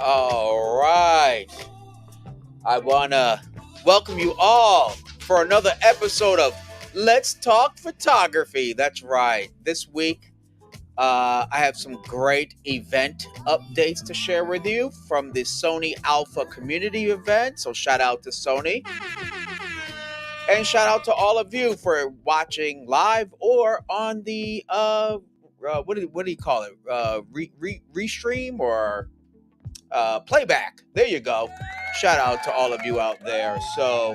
All right. I want to welcome you all for another episode of Let's Talk Photography. That's right. This week, I have some great event updates to share with you from the SONY Alpha Community Event. So, shout out to Sony. And shout out to all of you for watching live or on the, what do you call it? Restream or playback. There you go. Shout out to all of you out there. So,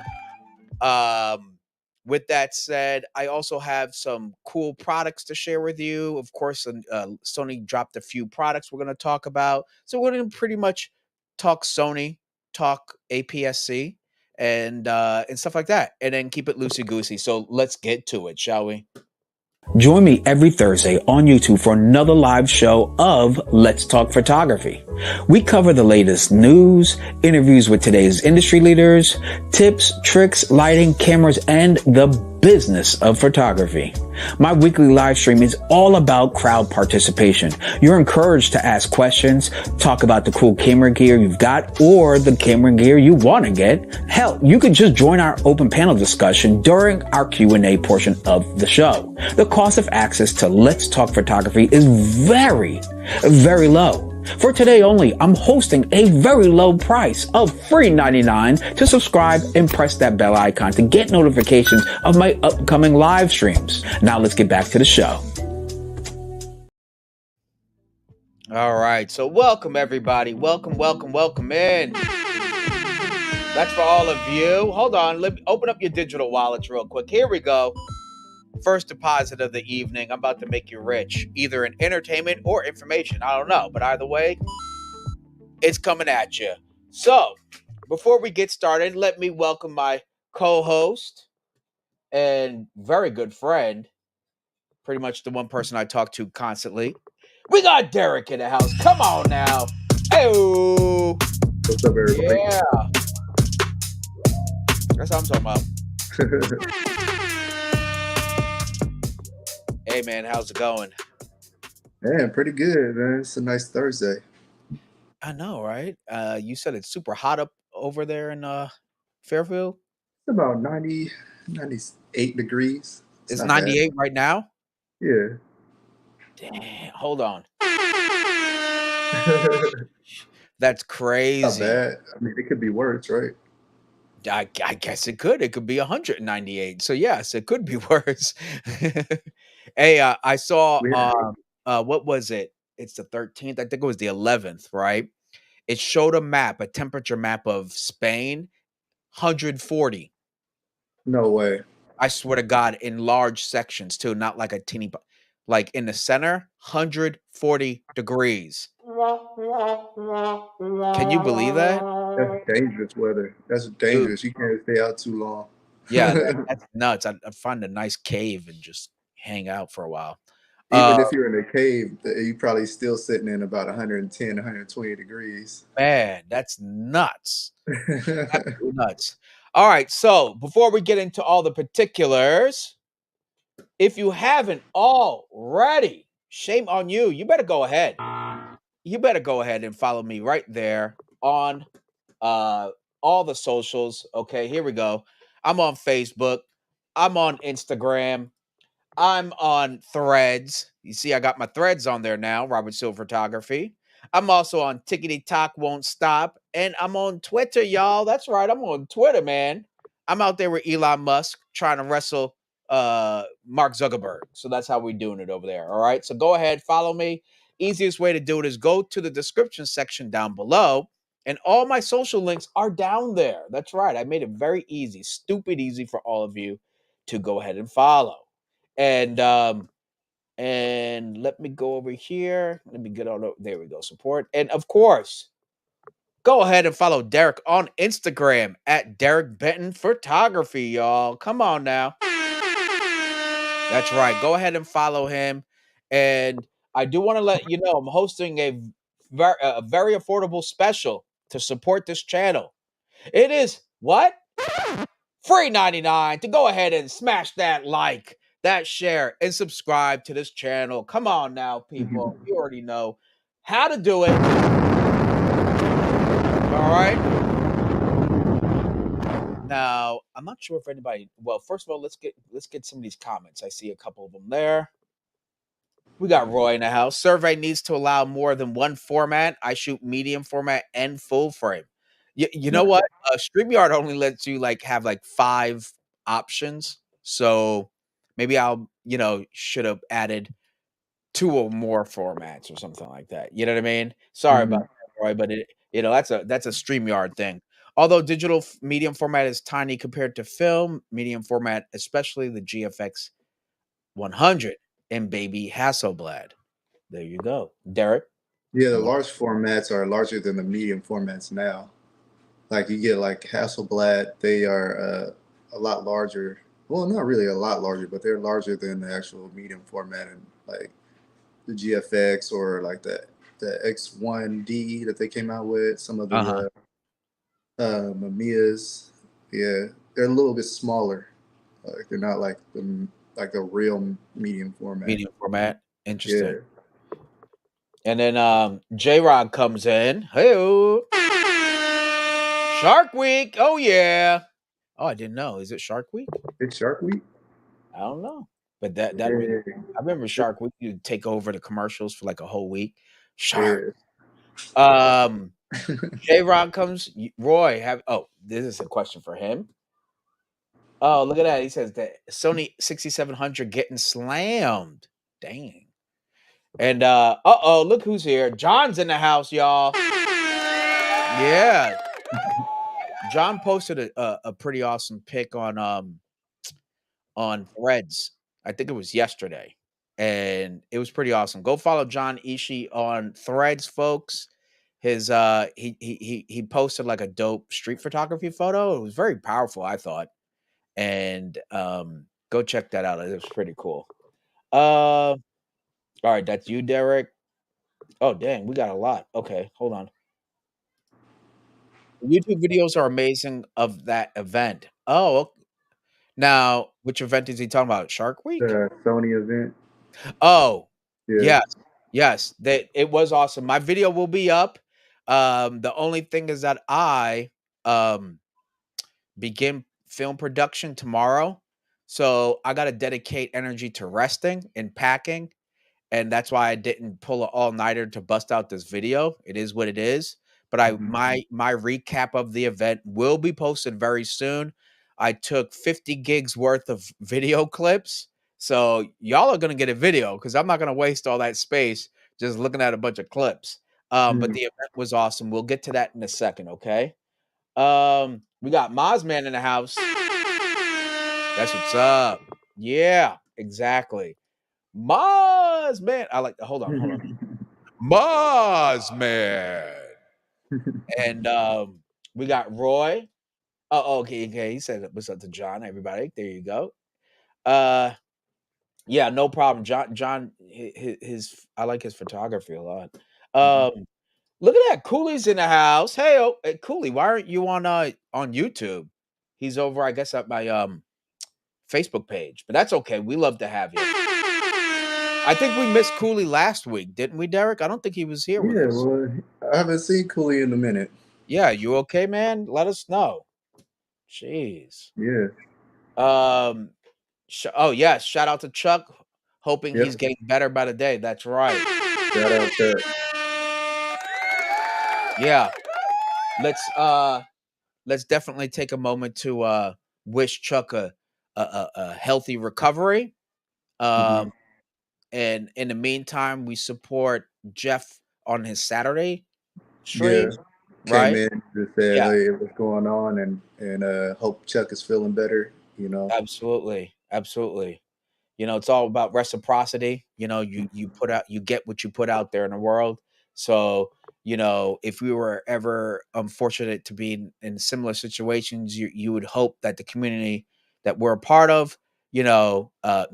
with that said, I also have some cool products to share with you. Of course, Sony dropped a few products we're going to talk about. So we're going to pretty much talk Sony, talk APS-C, and stuff like that, and then keep it loosey goosey. So let's get to it, shall we? Join me every Thursday on YouTube for another live show of Let's Talk Photography. We cover the latest news, interviews with today's industry leaders, tips, tricks, lighting, cameras, and the business of photography. My weekly live stream is all about crowd participation. You're encouraged to ask questions, talk about the cool camera gear you've got or the camera gear you want to get. Hell, you could just join our open panel discussion during our Q&A portion of the show. The cost of access to Let's Talk Photography is very, very low. For today only, I'm hosting a very low price of free $99 to subscribe and press that bell icon to get notifications of my upcoming live streams. Now let's get back to the show. All right. So welcome, everybody. Welcome in. That's for all of you. Hold on. Let me open up your digital wallets real quick. Here we go. First deposit of the evening. I'm about to make you rich, either in entertainment or information. I don't know, but either way, it's coming at you. So, before we get started, let me welcome my co-host and very good friend, pretty much the one person I talk to constantly. We got Derek in the house. Come on now. Hey, what's up, everybody? Yeah, that's what I'm talking about. Hey, man, how's it going? Man, pretty good, man. It's a nice Thursday. I know, right? You said it's super hot up over there in Fairfield? It's about 98 degrees. It's not 98 right now? bad. Damn, hold on. Yeah. That's Not crazy. bad. I mean, it could be worse, right? I guess it could. It could be 198. So yes, it could be worse. Hey, I saw what was it? It's the 13th. I think it was the 11th, right? It showed a temperature map of Spain, 140. No way. I swear to God, in large sections too, not like a teeny, like in the center, 140 degrees. Can you believe that? That's dangerous weather. That's dangerous. You can't stay out too long. Yeah, that's nuts. I'd find a nice cave and just hang out for a while. Even if you're in a cave, you're probably still sitting in about 110, 120 degrees. Man, that's nuts. Absolutely nuts. All right, so before we get into all the particulars, if you haven't already, shame on you. You better go ahead. You better go ahead and follow me right there on all the socials. Okay, here we go. I'm on Facebook. I'm on Instagram. I'm on Threads. You see, I got my Threads on there now, Robert Silver-Photography. I'm also on Tickety Talk Won't Stop. And I'm on Twitter, y'all. That's right. I'm on Twitter, man. I'm out there with Elon Musk trying to wrestle Mark Zuckerberg. So that's how we're doing it over there. All right. So go ahead, follow me. Easiest way to do it is go to the description section down below. And all my social links are down there. That's right. I made it very easy, stupid easy for all of you to go ahead and follow. And let me go over here. Let me get on. There we go. Support. And of course, go ahead and follow Derek on Instagram at Derek Benton Photography, y'all. Come on now. That's right. Go ahead and follow him. And I do want to let you know I'm hosting a very affordable special to support this channel. It is what? Free 99 to go ahead and smash that like, that share, and subscribe to this channel. Come on now, people. You already know how to do it. All right. Now, I'm not sure if anybody. Well, first of all, let's get some of these comments. I see a couple of them there. We got Roy in the house. Survey needs to allow more than one format. I shoot medium format and full frame. You know what? StreamYard only lets you like have like 5 options. So maybe I'll, should have added 2 or more formats or something like that. You know what I mean? Sorry about Mhm. that, Roy, but that's a StreamYard thing. Although digital medium format is tiny compared to film, medium format, especially the GFX 100 and baby Hasselblad. There you go. Derek? Yeah, the large formats are larger than the medium formats now. Like you get like Hasselblad, they are a lot larger. Well, not really a lot larger, but they're larger than the actual medium format, and like the GFX or like the X1D that they came out with. Some of Uh-huh. the Mamiyas, yeah, they're a little bit smaller. Like they're not like a real medium format. Medium format. Interesting. Yeah, And then J-Rod comes in. Hey, Shark Week. Oh yeah. Oh, I didn't know. Is it Shark Week? it's Shark Week. I don't know. But that ring, Yeah, I remember Shark Week, you'd take over the commercials for like a whole week. Shark. yeah. Um J-Rod comes. Roy, this is a question for him. Oh, look at that. He says that Sony 6700 getting slammed. Dang. And look who's here. John's in the house, y'all. Yeah. John posted a pretty awesome pic on Threads. I think it was yesterday. And it was pretty awesome. Go follow John Ishii on Threads, folks. His he posted like a dope street photography photo. It was very powerful, I thought. And go check that out. It was pretty cool. All right, that's you, Derek. Oh, dang, we got a lot. Okay, hold on. YouTube videos are amazing of that event. Oh, now which event is he talking about? Shark Week? The Sony event. Oh, Yeah. yes, yes. That it was awesome. My video will be up. The only thing is that I um begin film production tomorrow. So I gotta dedicate energy to resting and packing. And that's why I didn't pull an all-nighter to bust out this video. It is what it is. But Mhm. my recap of the event will be posted very soon. I took 50 gigs worth of video clips. So y'all are gonna get a video because I'm not gonna waste all that space just looking at a bunch of clips. But Mhm. the event was awesome. We'll get to that in a second, okay? We got Mozman in the house. That's what's up. Yeah, exactly. Mars man. I like hold on. Mars man. And we got Roy. Oh, okay, okay. He said what's up to John, everybody. There you go. Uh yeah, no problem. John his I like his photography a lot. Mhm. Look at that. Cooley's in the house. Hey, hey Cooley, why aren't you on YouTube? He's over, I guess, at my Facebook page, but that's okay. We love to have you. I think we missed Cooley last week, didn't we, Derek? I don't think he was here with Yeah, us. well, I haven't seen Cooley in a minute. Yeah, you okay, man? Let us know. Jeez. Yeah. Um. Oh yes, shout out to Chuck. Hoping he's Yep. getting better by the day. That's right. Shout out to. Yeah. Let's let's definitely take a moment to wish Chuck a healthy recovery. Mhm. Um. And in the meantime, we support Jeff on his Saturday Yeah. stream, Came right? in and said, Yeah, "Hey, what's going on?" And hope Chuck is feeling better. You know. absolutely, absolutely. It's all about reciprocity. You put out, you get what you put out there in the world. So, if we were ever unfortunate to be in similar situations, you would hope that the community that we're a part of,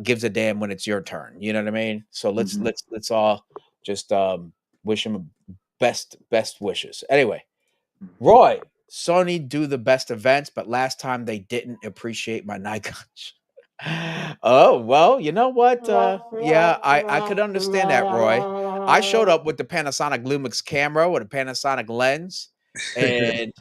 gives a damn when it's your turn. You know what I mean? So Mhm. let's all just wish him best wishes. Anyway, Roy, Sony do the best events, but last time they didn't appreciate my Nikon. Oh, well, you know what? Yeah, I could understand that, Roy. I showed up with the Panasonic Lumix camera with a Panasonic lens, and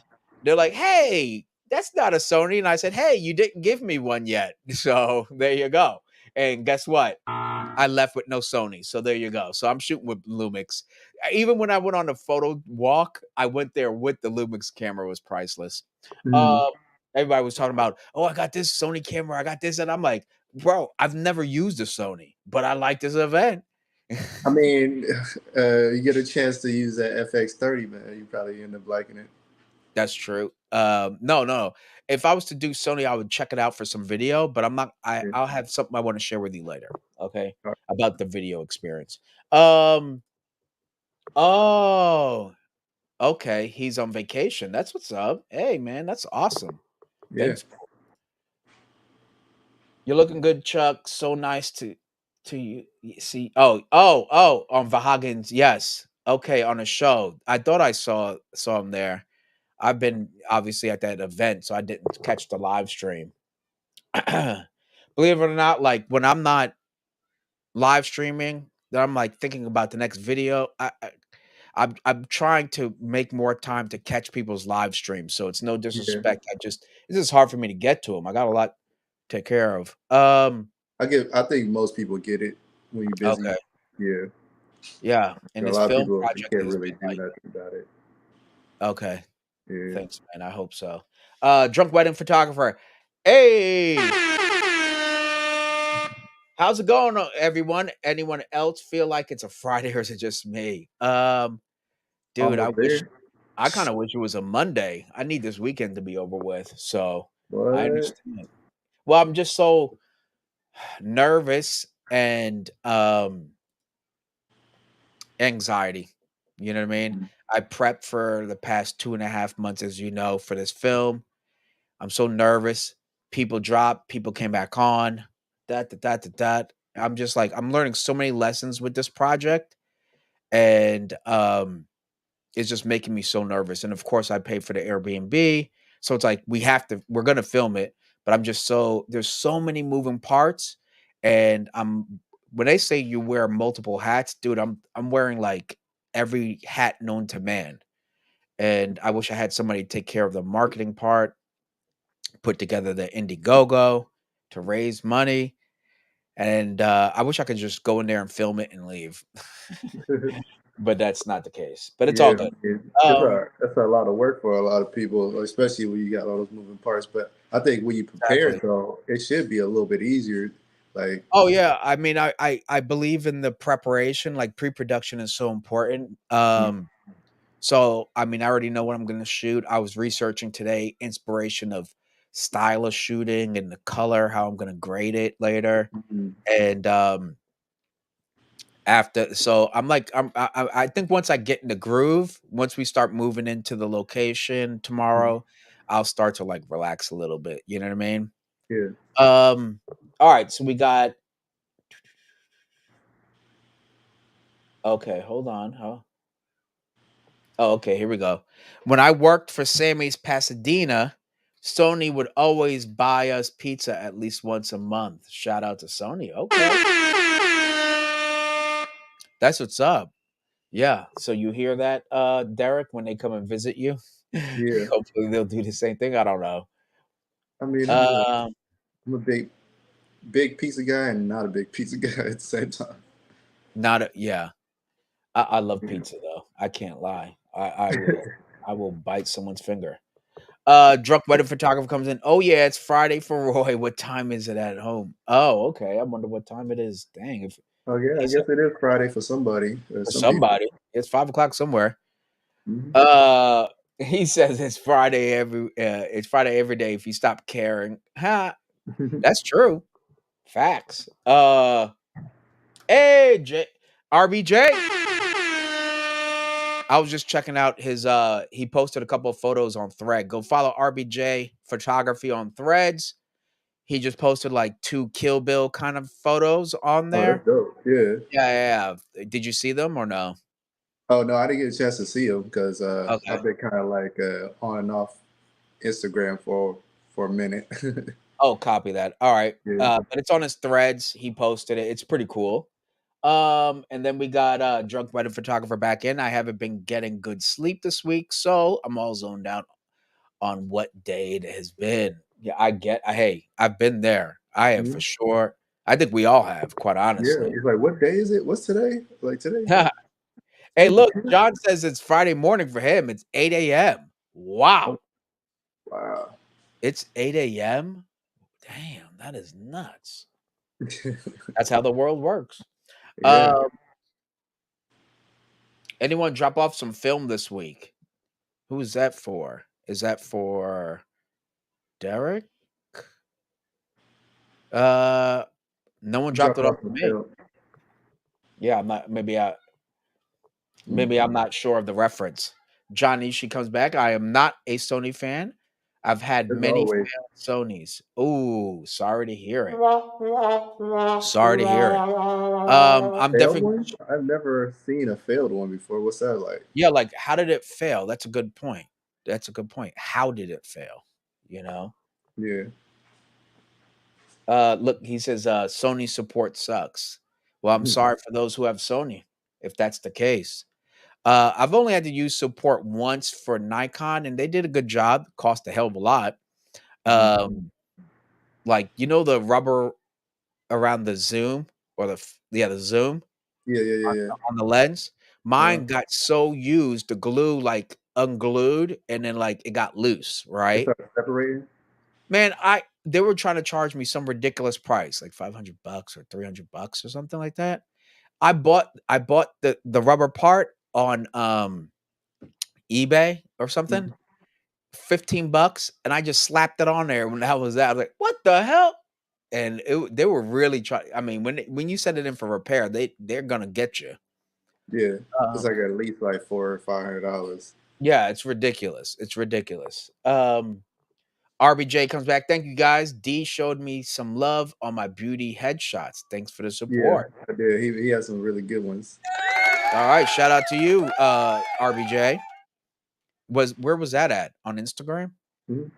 they're like, "Hey, that's not a Sony." And I said, "Hey, you didn't give me one yet." So there you go. And guess what? I left with no Sony. So there you go. So I'm shooting with Lumix. Even when I went on a photo walk, I went there with the Lumix camera. It was priceless. Mhm. Uh, everybody was talking about, "Oh, I got this Sony camera. I got this," and I'm like, "Bro, I've never used a Sony, but I like this event." I mean, you get a chance to use that FX30, man. You probably end up liking it. That's true. No, no. If I was to do Sony, I would check it out for some video, but I'm not. Yeah. I'll have something I want to share with you later. Okay, All about the video experience. Um. Oh. Okay. He's on vacation. That's what's up. Hey, man, that's awesome. Yeah. Thanks. You're looking good, Chuck. So nice to you see. Oh, on Verhagen's. Yes. Okay, on a show. I thought I saw him there. I've been obviously at that event, so I didn't catch the live stream. Believe it or not, like when I'm not live streaming, then I'm like thinking about the next video. I'm trying to make more time to catch people's live streams, so it's no Yeah. disrespect. It's just hard for me to get to them. I got a lot to take care of. I think most people get it when you're busy. Okay, Yeah. yeah, and A this lot of film people project can't has really been do like, nothing about it. okay, Yeah. thanks, man. I hope so. Drunk wedding photographer. Hey, how's it going, everyone? Anyone else feel like it's a Friday or is it just me? Dude, Almost there. I kind of wish it was a Monday. I need this weekend to be over with. So I What? understand. Well, I'm just so nervous and anxiety. You know what I mean? Mhm. I prepped for the past 2.5 months, as you know, for this film. I'm so nervous. People dropped, people came back on. That. I'm just like, I'm learning so many lessons with this project. And it's just making me so nervous. And of course, I paid for the Airbnb. So it's like we're gonna film it, but there's so many moving parts. And when they say you wear multiple hats, dude, I'm wearing like every hat known to man. And I wish I had somebody take care of the marketing part, put together the Indiegogo to raise money. And I wish I could just go in there and film it and leave. But that's not the case. But it's all Yeah, good. it's that's a lot of work for a lot of people, especially when you got all those moving parts. But I think when you prepare Exactly. it though, it should be a little bit easier. Like, Oh, yeah. I mean, I believe in the preparation, like, pre-production is so important. So, I mean, I already know what I'm gonna shoot. I was researching today inspiration of style of shooting and the color, how I'm gonna grade it later, mhm, and, after so I'm like, I think once I get in the groove, once we start moving into the location mhm, tomorrow, I'll start to, like, relax a little bit, you know what I mean? yeah, Um, alright, so we got okay, hold on, huh? Oh, okay, here we go. When I worked for Sammy's Pasadena, Sony would always buy us pizza at least once a month. Shout out to Sony. Okay. That's what's up. Yeah. So you hear that, Derek, when they come and visit you? yeah. Hopefully they'll do the same thing. I don't know. I mean, Um, I'm a big pizza guy and not a big pizza guy at the same time. not a, yeah. I love Yeah. pizza though. I can't lie. I will bite someone's finger. Drunk wedding photographer comes in. Oh yeah, it's Friday for Roy. What time is it at home? Oh, okay. I wonder what time it is. Dang, if Oh yeah, I he said guess it is Friday for somebody or for some people. somebody, it's 5 o'clock somewhere. Mhm. Uh, he says it's Friday every day if you stop caring. Ha, that's true. Facts. Hey, RBJ. I was just checking out his he posted a couple of photos on Thread. Go follow RBJ photography on Threads. He just posted like 2 Kill Bill kind of photos on Oh, there. that's dope. Yeah. Yeah. Did you see them or no? Oh no, I didn't get a chance to see him because Okay. I've been kind of like on and off Instagram for a minute. Oh, copy that. All right. Yeah. But it's on his Threads. He posted it. It's pretty cool. And then we got Drunk Wedding Photographer back in. I haven't been getting good sleep this week, so I'm all zoned out on what day it has been. Yeah, hey, I've been there. I have for Mhm. sure. I think we all have, quite Yeah, honestly. it's like, what day is it? What's today? Like today? Hey, Today's the look, 10th? John says it's Friday morning for him. It's 8 a.m. Wow. Oh, wow. It's 8 a.m. Damn, that is nuts. That's how the world works. Yeah. Um, anyone drop off some film this week? Who is that for? Is that for Derek? Uh, no one dropped Drop it off off for some me. film. Yeah, I'm not. Maybe I'm not sure of the reference. John Ishii comes back. I am not a Sony fan. I've had As many always. failed Sonys. Ooh, sorry to hear it. Sorry to hear it. I'm Failed definitely one? I've never seen a failed one before. What's that like? yeah, like how did it fail? That's a good point. That's a good point. How did it fail? You know? Yeah. Look, he says Sony support sucks. Well, I'm sorry for those who have Sony, if that's the case. I've only had to use support once for Nikon, and they did a good job. Cost a hell of a lot. Mhm. Like the rubber around the zoom or the zoom Yeah, yeah, on, yeah, yeah. on the lens. Uh, Mine got so used, the glue like unglued, and then like it got loose. it Right, started separating. man. They were trying to charge me some ridiculous price, like $500 or $300 or something like that. I bought the rubber part on eBay or something, Mhm. 15 bucks, and I just slapped it on there when that was that. I was like, "What the hell?" And they were really trying. I mean, when you send it in for repair, they're gonna get you. Yeah. It's Um, like at least like $400 or $500. yeah, it's ridiculous. It's ridiculous. RBJ comes back. Thank you guys. D showed me some love on my beauty headshots. Thanks for the Yeah, support. I did. He has some really good ones. All right, shout out to you, RBJ. Where was that at on Instagram? Mhm.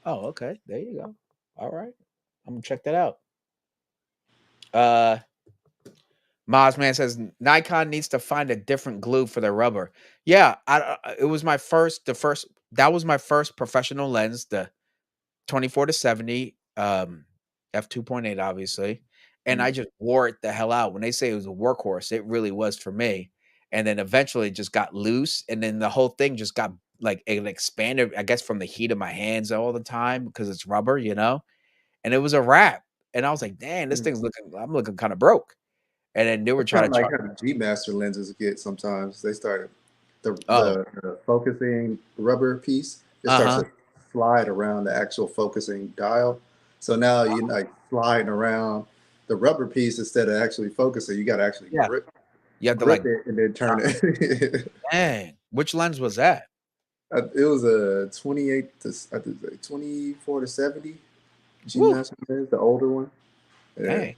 Oh, okay. There you go. All right. I'm gonna check that out. Uh Mozman says Nikon needs to find a different glue for their rubber. Yeah, it was that was my first professional lens, the 24 to 70 f2.8 obviously, and I Mhm. just wore it the hell out. When they say it was a workhorse, it really was for me. And then eventually it just got loose, and then the whole thing just got like it expanded, I guess, from the heat of my hands all the time because it's rubber. And it was a wrap. And I was like, "Damn, this Mhm. thing's looking I'm looking kind of broke." And then they were That's trying kind to of like charge. how the G Master lenses get sometimes. They started the, Oh, the the focusing rubber piece. It starts uh-huh. to slide around the actual focusing dial. So now you're like sliding around the rubber piece instead of actually focusing. You got to actually Yeah. You have to grip like it and then turn uh, it. dang. Which lens was that? It was a 28 to I think like 24 to 70 G Woo. Master lens, the older one. Yeah.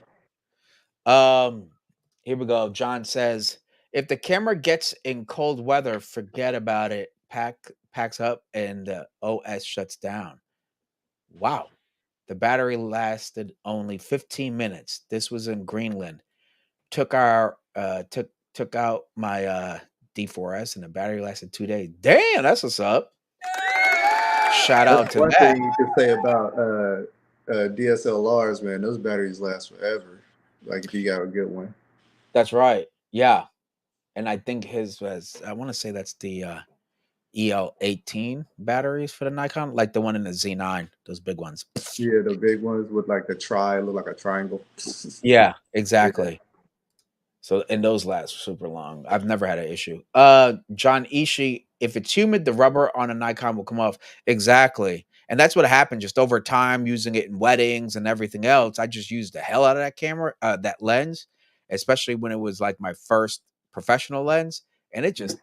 Dang. Um, Here we go. John says, if the camera gets in cold weather, forget about it. Packs up and the OS shuts down. Wow. The battery lasted only 15 minutes. This was in Greenland. Took out my D4S and the battery lasted 2 days. Damn, that's what's up. Shout That's out to one that. thing you could say about DSLRs, man. Those batteries last forever. Like if you got a good one. That's right. Yeah. And I think his was I want to say that's the EL18 batteries for the Nikon, like the one in the Z9, those big ones. Yeah, the big ones with like the look like a triangle. Yeah, Yeah. exactly. So and those last super long. I've never had an issue. John Ishii, if it's humid, the rubber on a Nikon will come off. Exactly. And that's what happened just over time using it in weddings and everything else. I just used the hell out of that camera, that lens, especially when it was like my first professional lens. And it just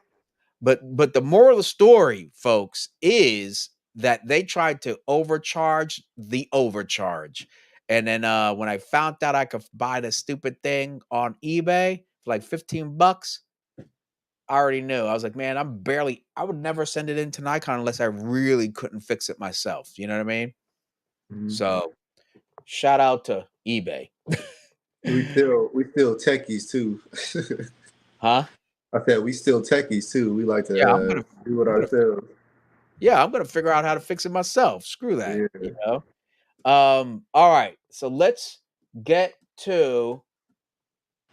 but the moral of the story, folks, is that they tried to overcharge the overcharge. And then when I found out I could buy the stupid thing on eBay for like 15 bucks, I already knew. I was like, man, I would never send it into Nikon unless I really couldn't fix it myself. You know what I mean? Mhm. So shout out to eBay. we still techies too. Huh? I said we still techies too. We like Yeah, to do it I'm gonna ourselves. yeah, I'm gonna figure out how to fix it myself. Screw that, Yeah. you know. All right. So let's get to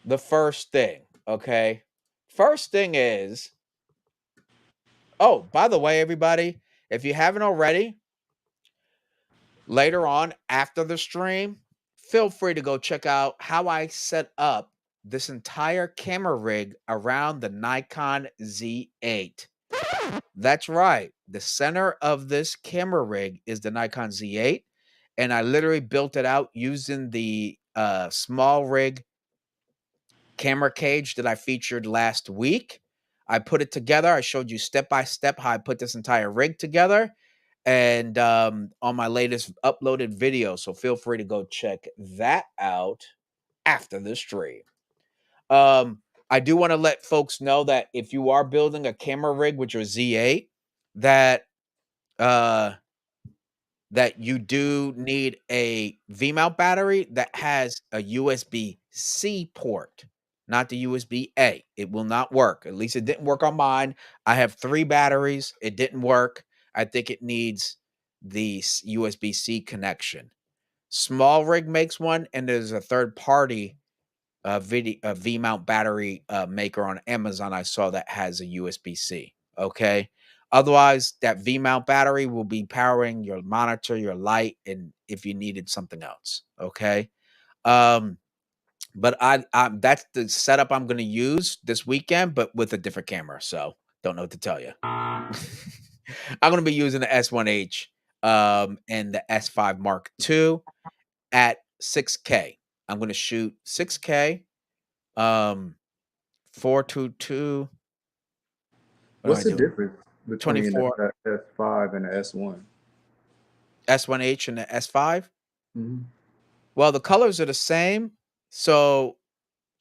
the first thing. Okay. First thing is, oh, by the way, everybody, if you haven't already, later on after the stream, feel free to go check out how I set up this entire camera rig around the Nikon Z8. That's right. The center of this camera rig is the Nikon Z8. And I literally built it out using the small rig camera cage that I featured last week. I put it together. I showed you step by step how I put this entire rig together and on my latest uploaded video. So feel free to go check that out after the stream. Um, I do want to let folks know that if you are building a camera rig with your Z8, that uh that you do need a V-mount battery that has a USB-C port, not the USB-A. It will not work. At least it didn't work on mine. I have 3 batteries. It didn't work. I think it needs the USB-C connection. Small Rig makes one, and there's a third party a V-mount battery maker on Amazon I saw that has a USB-C. Okay. Otherwise, that V-mount battery will be powering your monitor, your light, and if you needed something else. Okay. Um, but I that's the setup I'm gonna use this weekend, but with a different camera. So don't know what to tell you. I'm gonna be using the S1H and the S5 Mark II at 6K. I'm gonna shoot 6K 422. What am I What's the doing? difference between 24 the S5 and the S1? S1H and the S5. Mm-hmm. Well, the colors are the same. So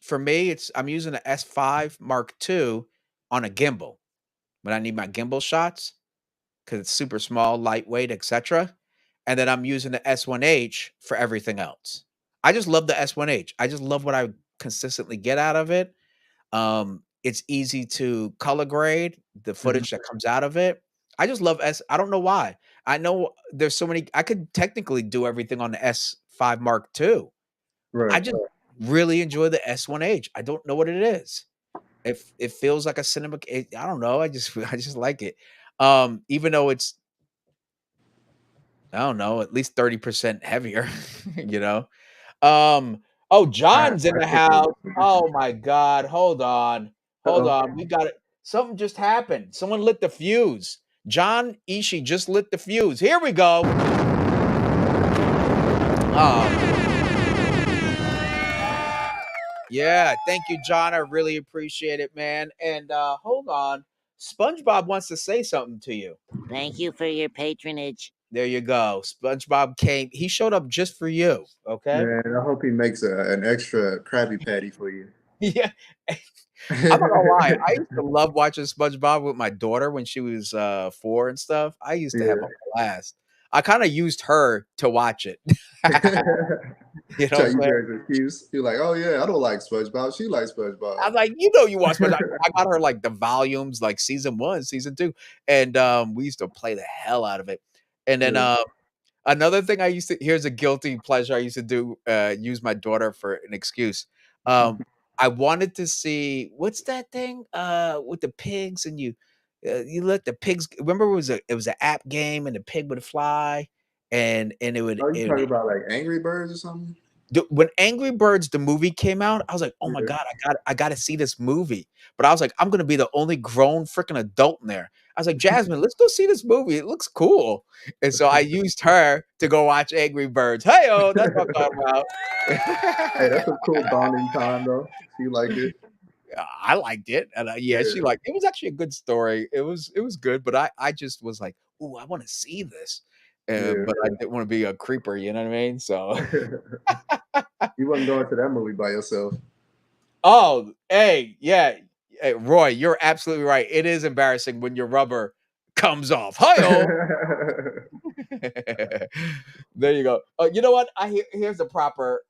for me, I'm using the S5 Mark II on a gimbal when I need my gimbal shots because it's super small, lightweight, etc. And then I'm using the S1H for everything else. I just love the S1H. I just love what I consistently get out of it. It's easy to color grade the Mm-hmm. footage that comes out of it. I just love I don't know why. I know there's so many I could technically do everything on the S5 Mark II. I Right. just really enjoy the S1H. I don't know what it is. It feels like a cinema I don't know. I just I just like it. Even though it's I don't know, at least 30% heavier, you know. Oh, John's in I the think it house. was. Oh my God. Hold on. Hold Uh-oh. on. We got it. Something just happened. Someone lit the fuse. John Ishii just lit the fuse. Here we go. Yeah, thank you, John. I really appreciate it, man. And hold on. SpongeBob wants to say something to you. Thank you for your patronage. There you go. SpongeBob came. He showed up just for you. Okay. Man, I hope he makes an extra Krabby Patty for you. Yeah. I'm not gonna lie. I used to love watching SpongeBob with my daughter when she was 4 and stuff. I used to have a Yeah. blast. I kind of used her to watch it. You know Try what I'm you saying? guys excuse. You're like, oh yeah, I don't like SpongeBob. She likes SpongeBob. I'm like, you know, you watch SpongeBob. I got her like the volumes, like season 1, season 2, and we used to play the hell out of it. And then Yeah. another thing I used to here's a guilty pleasure I used to do, use my daughter for an excuse. I wanted to see what's that thing with the pigs and you let the pigs remember it was an app game and the pig would fly and Oh, you it would talking about like Angry Birds or something? when Angry Birds the movie came out, I was like, "Oh my Yeah. god, I got to see this movie." But I was like, "I'm gonna be the only grown freaking adult in there." I was like, "Jasmine, let's go see this movie. It looks cool." And so I used her to go watch Angry Birds. Hey-oh, that's what I'm talking Hey, about. that's a cool bonding time though. She liked it. I liked it, and yeah, she Yeah. liked it. It was actually a good story. It was good, but I just was like, "Ooh, I want to see this," Yeah. but I didn't want to be a creeper. You know what I mean? So. You wasn't going to that movie by yourself. Oh, hey, yeah. Hey, Roy, you're absolutely right. It is embarrassing when your rubber comes off. Hi-oh. There you go. Oh, you know what? Here's the proper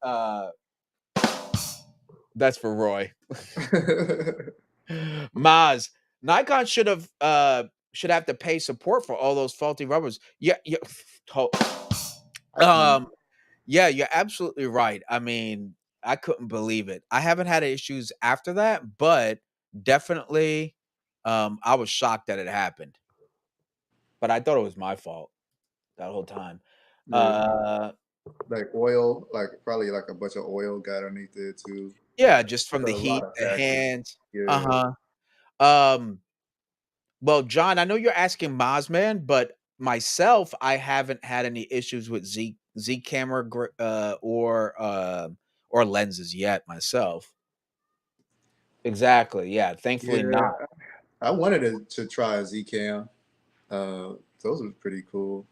That's for Roy. Maz, Nikon should have to pay support for all those faulty rubbers. Yeah, yeah. Um, yeah, you're absolutely right. I mean, I couldn't believe it. I haven't had issues after that, but definitely, I was shocked that it happened. But I thought it was my fault that whole time. Yeah. Uh, Like oil, like probably like a bunch of oil got underneath it too. yeah, just from So the a lot heat, of the factors. hands. Yeah. Uh-huh. Um, well, John, I know you're asking Mozman, but myself, I haven't had any issues with Z camera or lenses yet myself. Exactly. Yeah. Thankfully Yeah. not. I wanted to try a Z cam. Those were pretty cool.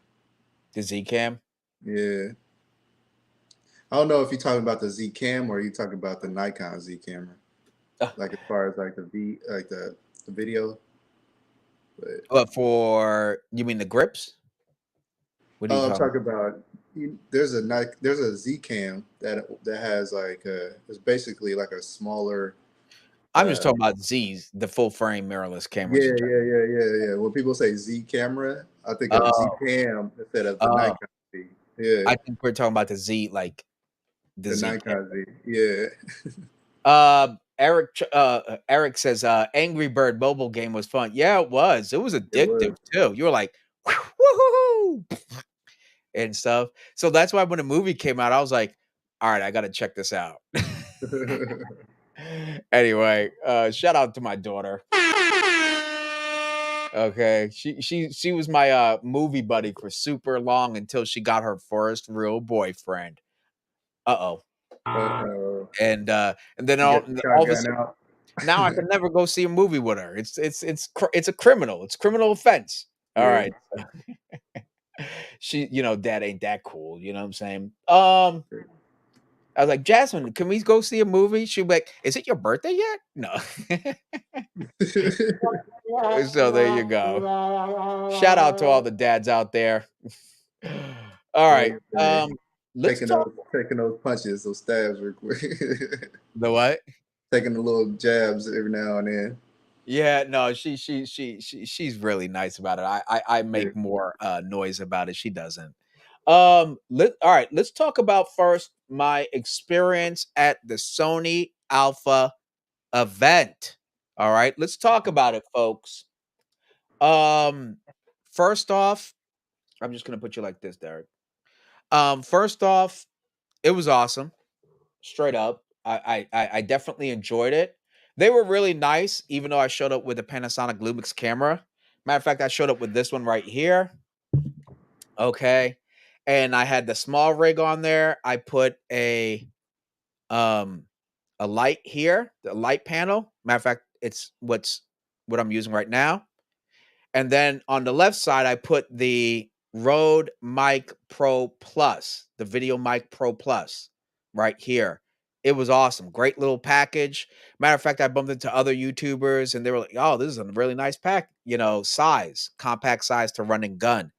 The Z cam. Yeah. I don't know if you're talking about the Z cam or you talking about the Nikon Z camera. Uh, Like as far as like the video. But for you mean the grips? What are you I'm talking? talking about there's a Z cam that has like it's basically like a smaller I'm just uh talking about Z's, the full frame mirrorless cameras. yeah, yeah, yeah, yeah, yeah. When people say Z camera, I think of Z Oh, cam instead of the oh, Nikon Z. Yeah, I think we're talking about the Z, like the the Z cam. Nikon Z. Yeah. Eric says, Angry Bird mobile game was fun. Yeah, it was. It was It was. addictive too. You were like, woohoo, and stuff. So that's why when the movie came out, I was like, all right, I gotta check this out. Anyway, shout out to my daughter. Okay. She was my movie buddy for super long until she got her first real boyfriend. Uh-oh. Uh-oh. And then You all, get the all of a shotgun sudden out. now I can never go see a movie with her. It's a criminal. It's criminal offense. All Yeah. right. She, dad ain't that cool. You know what I'm saying? I was like, Jasmine, can we go see a movie? She'd be like, is it your birthday yet? No. So there you go. Shout out to all the dads out there. All right. Hey, hey. Let's talk Taking those punches, those stabs real quick. the what? Taking the little jabs every now and then. Yeah, no, she's really nice about it. I Yeah. make more noise about it. She doesn't. All right, let's talk about first my experience at the Sony Alpha event. All right, let's talk about it, folks. Um, first off, I'm just gonna put you like this, Derek. First off, it was awesome. Straight up, I definitely enjoyed it. They were really nice, even though I showed up with a Panasonic Lumix camera. Matter of fact, I showed up with this one right here. Okay, and I had the small rig on there. I put um a light here, the light panel. Matter of fact, it's what I'm using right now. And then on the left side, I put the Rode Mic Pro Plus, the Video Mic Pro Plus right here. It was awesome. Great little package. Matter of fact, I bumped into other YouTubers and they were like, oh, this is a really nice pack, size, compact size to run and gun.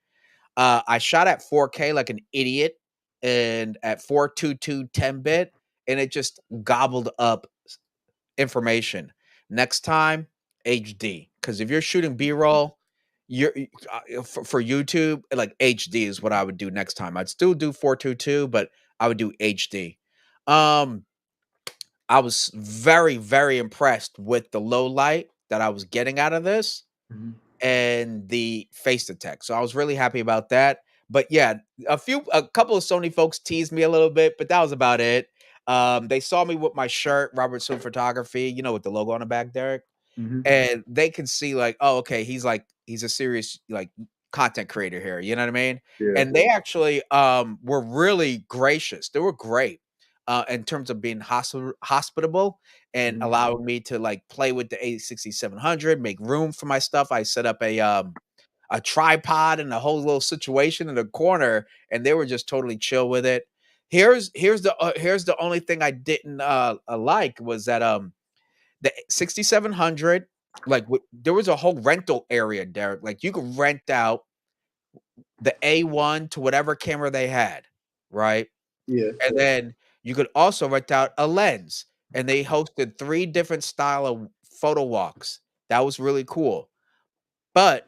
I shot at 4K like an idiot and at 422 10-bit, and it just gobbled up information. Next time, HD. Because if you're shooting B-roll, for YouTube, like HD is what I would do next time. I'd still do 422, but I would do HD. I was very, very impressed with the low light that I was getting out of this Mhm. and the face detect. So I was really happy about that. But yeah, a couple of Sony folks teased me a little bit, but that was about it. They saw me with my shirt, Robert Silver-Photography, with the logo on the back, Derek, Mhm. and they can see like, oh, okay, he's a serious like content creator here. You know what I mean? Yeah. And they actually were really gracious. They were great in terms of being hospitable and Mhm. allowing me to like play with the A6700, make room for my stuff. I set up a tripod and a whole little situation in the corner, and they were just totally chill with it. Here's the only thing I didn't like was that the 6700, like there was a whole rental area, Derek. Like you could rent out the A1 to whatever camera they had, right? Yeah. And then you could also rent out a lens. and they hosted 3 different style of photo walks. That was really cool. But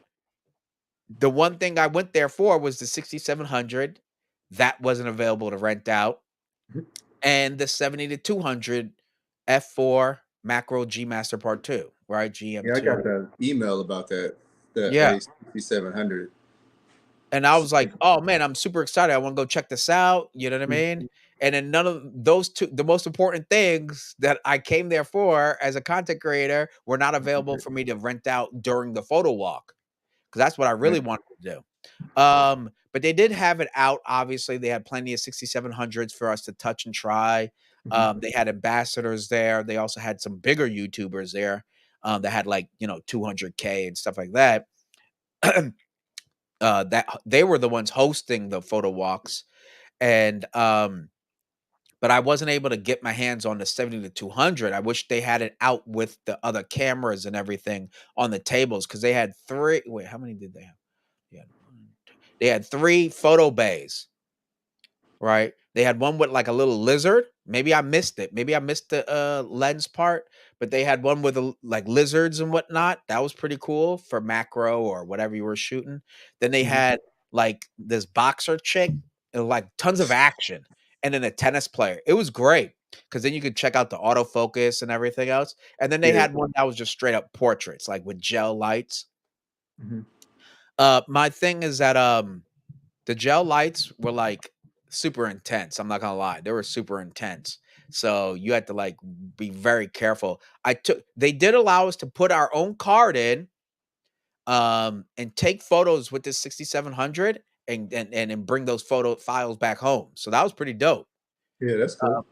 the one thing I went there for was the 6700. That wasn't available to rent out, and the 70 to 200 f4 macro G Master Part 2, right? Yeah, I got GM2. the email about that. The Yeah. A6700. And I was like, "Oh man, I'm super excited. I want to go check this out." You know what I mean? And then none of those two, the most important things that I came there for as a content creator, were not available for me to rent out during the photo walk, because that's what I really wanted to do. But they did have it out. Obviously, they had plenty of 6700s for us to touch and try. They had ambassadors there. They also had some bigger YouTubers there, that had like 200K and stuff like that. That they were the ones hosting the photo walks, and but I wasn't able to get my hands on the 70 to 200. I wish they had it out with the other cameras and everything on the tables, because they had three. Wait, how many did they have? They had 3 photo bays, right? They had one with like a little lizard. Maybe I missed it. Maybe I missed the lens part, but they had one with like lizards and whatnot. That was pretty cool for macro or whatever you were shooting. Then they had like this boxer chick, and like tons of action, and then a tennis player. It was great, because then you could check out the autofocus and everything else. And then they Yeah. had one that was just straight up portraits, like with gel lights. Mhm. My thing is that the gel lights were like super intense. I'm not gonna lie, they were super intense. So you had to like be very careful. They did allow us to put our own card in, and take photos with this 6700, and bring those photo files back home. So that was pretty dope. Yeah, that's cool.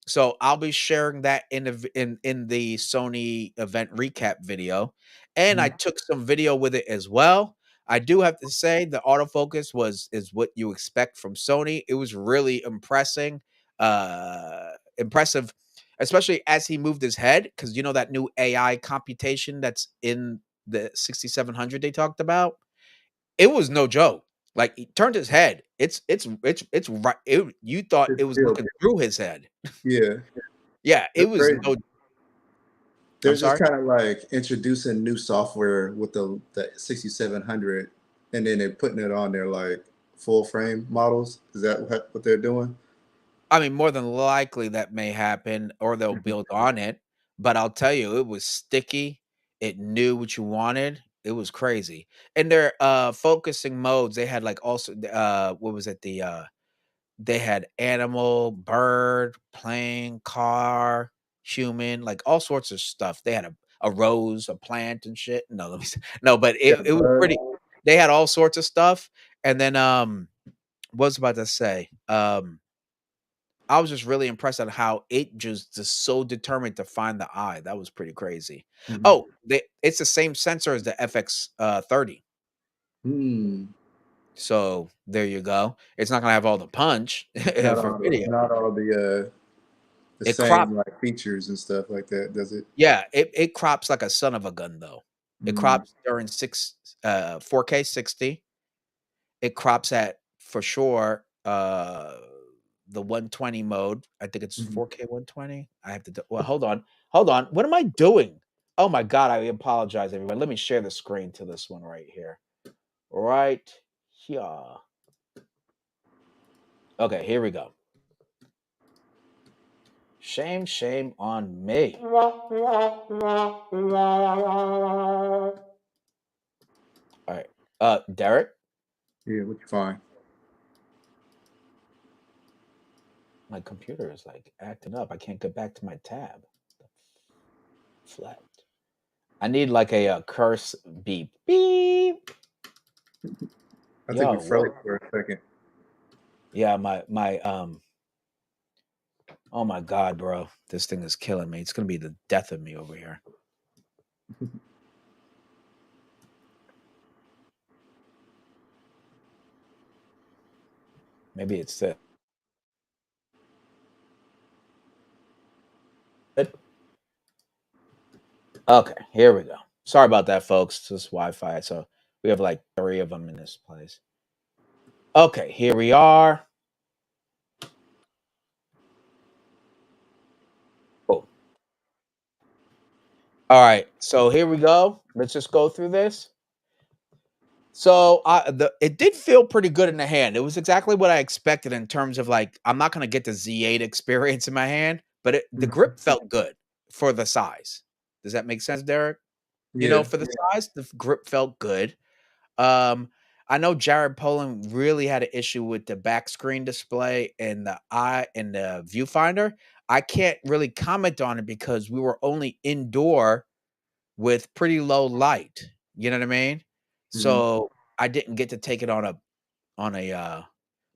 So I'll be sharing that in the Sony event recap video, and I took some video with it as well. I do have to say the autofocus is what you expect from Sony. It was really impressive, especially as he moved his head, because that new AI computation that's in the 6700 they talked about. It was no joke. Like, he turned his head. It's right. You thought It's it was still, looking through his head. yeah, Yeah, it that's was crazy. no. They're I'm just sorry? kind of like introducing new software with the 6700, and then they're putting it on their like full frame models. Is that what they're doing? I mean, more than likely that may happen, or they'll build on it, but I'll tell you, it was sticky. It knew what you wanted. It was crazy. And their focusing modes, they had like also what was it? They had animal, bird, plane, car, human, like all sorts of stuff. They had a rose, a plant and shit. No, let me no, but Yeah, it was pretty. They had all sorts of stuff. And then what was I about to say? I was just really impressed at how it just so determined to find the eye. That was pretty crazy. Oh, it's the same sensor as the FX 30. Hmm. So there you go. It's not gonna have all the punch for video. Not all the It crops. same like features and stuff like that, does it? Yeah, it crops like a son of a gun though. It Mm. crops during 4K 60. It crops at for sure the 120 mode. I think it's Mhm. 4K 120. I have to well, hold on. Hold on. What am I doing? Oh my god, I apologize everyone. Let me share the screen to this one right here. Right here. Okay, here we go. Shame on me. All right. Derek, Yeah, what you find? my computer is like acting up. I can't get back to my tab. Flat. I need like a curse beep. Beep. I think you Yo, what? froze for a second. Yeah, my oh my god, bro. This thing is killing me. It's gonna be the death of me over here. Maybe it's this. Okay, here we go. Sorry about that, folks. It's just Wi-Fi. So we have like 3 of them in this place. Okay, here we are. Oh. All right, so here we go. Let's just go through this. So it did feel pretty good in the hand. It was exactly what I expected in terms of like I'm not gonna get the Z8 experience in my hand, but the grip Mhm. felt good for the size. Does that make sense, Derek? Yeah. For the size, the grip felt good. Um, I know Jared Poland really had an issue with the back screen display and the eye and the viewfinder. I can't really comment on it because we were only indoor with pretty low light. You know what I mean? Mhm. So I didn't get to take it on a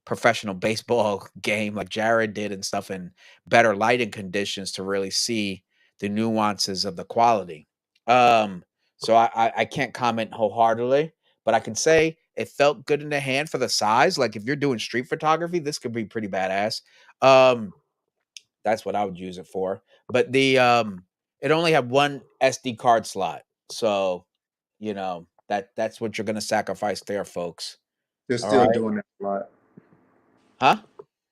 professional baseball game like Jared did and stuff in better lighting conditions to really see the nuances of the quality. Um, so I can't comment wholeheartedly, but I can say it felt good in the hand for the size. Like if you're doing street photography, this could be pretty badass. Um, that's what I would use it for. But it only had one SD card slot. So, that's what you're gonna sacrifice there, folks. They're All still right. doing that a lot. Huh?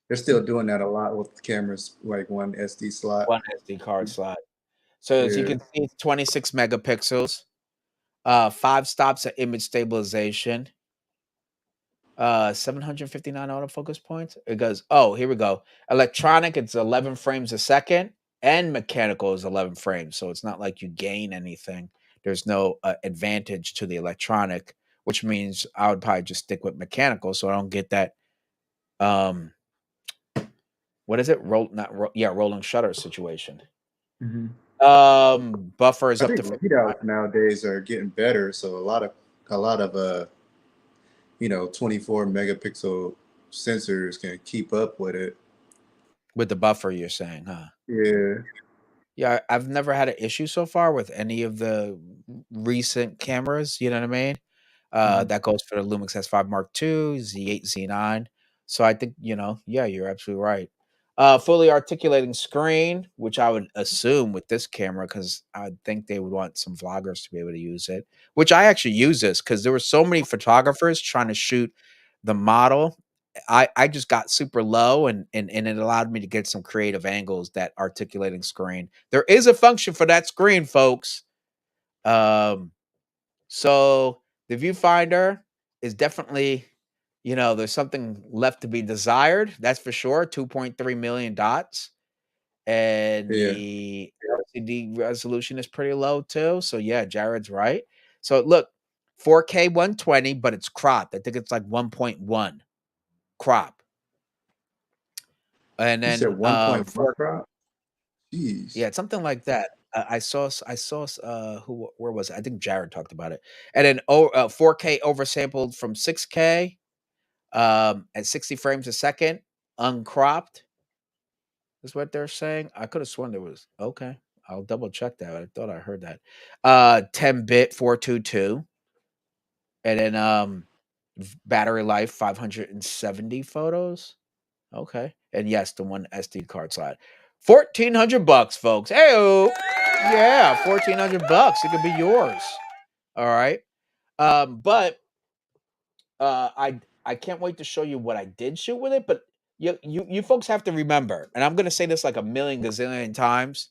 They're still doing that a lot with cameras, like one SD slot. One SD card slot. So as you Yeah. can see, it's 26 megapixels, 5 stops of image stabilization, 759 autofocus points. It goes, oh, here we go. Electronic, it's 11 frames a second, and mechanical is 11 frames. So it's not like you gain anything. There's no advantage to the electronic, which means I would probably just stick with mechanical so I don't get that um what is it? Rolling shutter situation. Hmm. Buffer is I up think to 55. readouts nowadays are getting better, so a lot of 24 megapixel sensors can keep up with it. With the buffer, you're saying, huh? Yeah. Yeah, I've never had an issue so far with any of the recent cameras, you know what I mean? Hmm. That goes for the Lumix S5 Mark II, Z8, Z9. So I think, yeah, you're absolutely right. Fully articulating screen, which I would assume with this camera, because I think they would want some vloggers to be able to use it. Which I actually use this because there were so many photographers trying to shoot the model. I just got super low and it allowed me to get some creative angles, that articulating screen. There is a function for that screen, folks. Um, so the viewfinder is definitely, there's something left to be desired. That's for sure. 2.3 million dots. And Yeah. the LCD resolution is pretty low too. So yeah, Jared's right. So look, 4K 120, but it's cropped. I think it's like 1.1 crop. And You said then 1.1 4, crop? yeah, Jeez. it's something like that. Where was it? I think Jared talked about it. And then 4K oversampled from 6K at 60 frames a second, uncropped is what they're saying. I could have sworn there was okay. I'll double check that. I thought I heard that. 10-bit 422. And then battery life 570 photos. Okay. And yes, the one SD card slot. $1,400, folks. Hey, yeah, $1,400. It could be yours. All right. But I can't wait to show you what I did shoot with it. But you folks have to remember, and I'm gonna say this like a million gazillion times.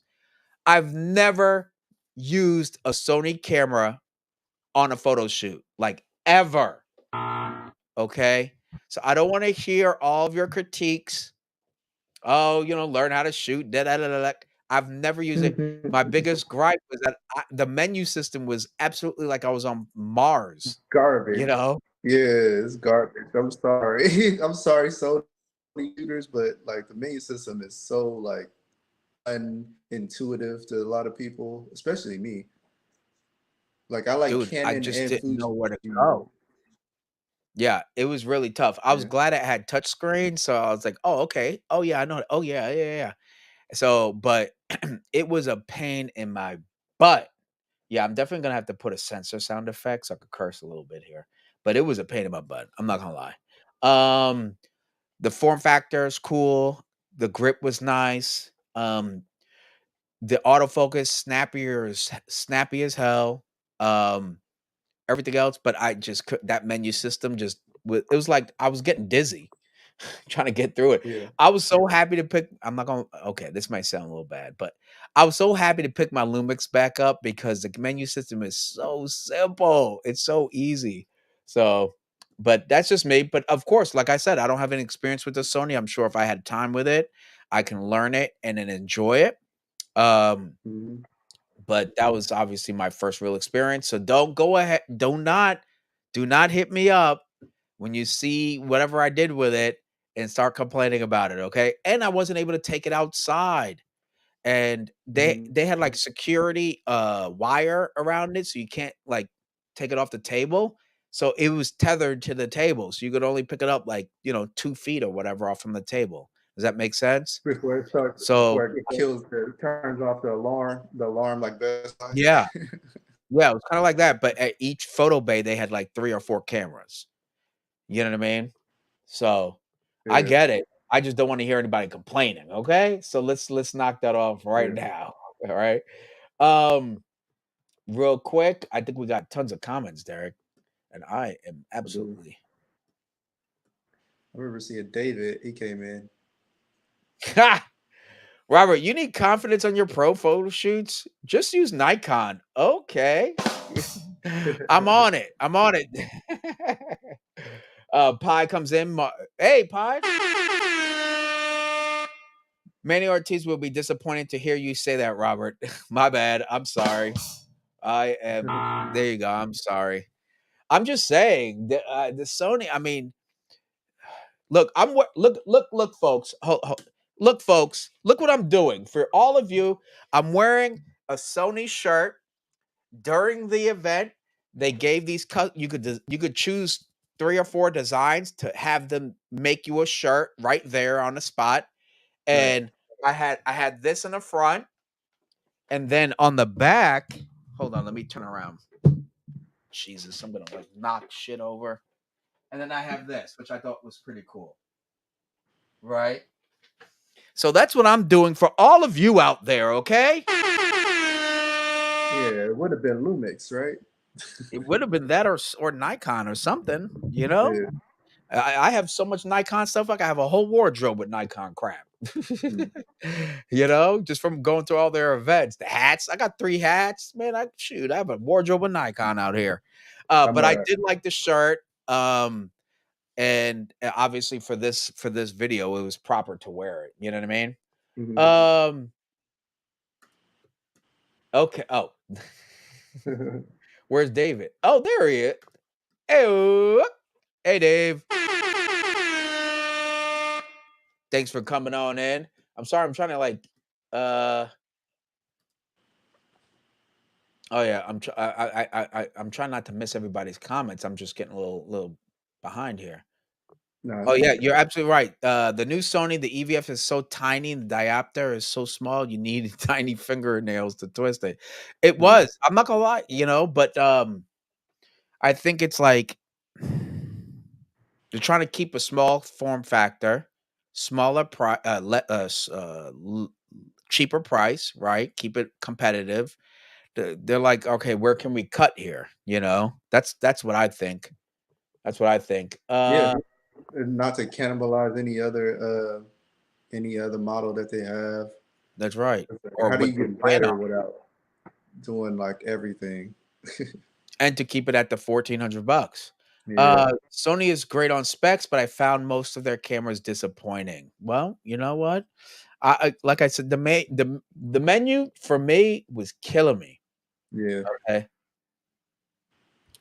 I've never used a Sony camera on a photo shoot, like ever. Okay. So I don't want to hear all of your critiques. Oh, learn how to shoot. Da, da, da, da, da. I've never used it. My biggest gripe was that the menu system was absolutely like I was on Mars. You Garbage. know, Yeah, it's garbage. I'm sorry. I'm sorry, Sony users, but like the menu system is so like unintuitive to a lot of people, especially me. Like I like dude, I Canon just and didn't know Fuji where to more. go. Yeah, it was really tough. I was Yeah. glad it had touchscreen, so I was like, "Oh, okay. Oh yeah, I know. Oh yeah, yeah, yeah, yeah." So, but it was a pain in my butt. Yeah, I'm definitely gonna have to put a sensor sound effect so I could curse a little bit here. But it was a pain in my butt. I'm not gonna lie. The form factor is cool. The grip was nice. The autofocus snappy as hell. Um, Everything else, but I just could that menu system just it was like I was getting dizzy. trying to get through it. Yeah. I was so happy to pick. I'm not gonna. Okay, this might sound a little bad, but I was so happy to pick my Lumix back up because the menu system is so simple. It's so easy. So, but that's just me. But of course, like I said, I don't have any experience with the Sony. I'm sure if I had time with it, I can learn it and then enjoy it. Um, Mhm. but that was obviously my first real experience. So don't go ahead. Do not hit me up when you see whatever I did with it and start complaining about it, okay? And I wasn't able to take it outside. And Mhm. they had like security wire around it so you can't like take it off the table. So it was tethered to the table. So you could only pick it up like, 2 feet or whatever off from the table. Does that make sense? Before it starts, So where it kills the turns off the alarm like Best Buy. yeah. Yeah, it was kind of like that. But at each photo bay, they had like 3 or 4 cameras. You know what I mean? So, I Yeah. get it. I just don't wanna hear anybody complaining, okay? So let's knock that off right Yeah. now, alright? Um, real quick, I think we got tons of comments, Derek, and I am I do. absolutely I remember seeing David. He came in. Robert, you need confidence on your pro photo shoots? Just use Nikon. Okay. I'm on it. I'm on it. Pi comes in. Hey, Pi. Manny Ortiz will be disappointed to hear you say that, Robert. My bad. I'm sorry. I am. There you go. I'm sorry. I'm just saying the Sony. I mean, look. Look, folks. Look, folks. Look what I'm doing for all of you. I'm wearing a Sony shirt during the event. They gave these cut. You could choose 3 or 4 designs to have them make you a shirt right there on the spot. Right. And I had this in the front, and then on the back, hold on, let me turn around. Jesus, I'm gonna like knock shit over. And then I have this, which I thought was pretty cool. Right? So that's what I'm doing for all of you out there, okay? Yeah, it would have been Lumix, right? It would have been that or Nikon or something, you know? Yeah. I have so much Nikon stuff, like I have a whole wardrobe with Nikon crap. Mm. Just from going to all their events. The hats, I got 3 hats, man. I have a wardrobe with Nikon out here. I'm But I did like the shirt. And obviously for this video, it was proper to wear it. You know what I mean? mhm. Um, okay. Oh, where's David? Oh, there he is. Hey, hey, Dave. Thanks for coming on in. I'm sorry, I'm trying to like uh oh yeah, I'm trying not to miss everybody's comments. I'm just getting a little behind here. No, Oh it's yeah, okay. you're absolutely right. The new Sony, the EVF is so tiny, the diopter is so small, you need tiny fingernails to twist it. It Mm. was. I'm not gonna lie, but I think it's like they're trying to keep a small form factor, smaller price, cheaper price, right? Keep it competitive. They're like, okay, where can we cut here? That's what I think. That's what I think. Yeah, and not to cannibalize any other model that they have. That's right. It's like, Or how do what you they're get playing on, better without doing like everything? and to keep it at the $1,400. Yeah, Sony is great on specs, but I found most of their cameras disappointing. Well, you know what? Like I said, the menu for me was killing me. yeah, Okay.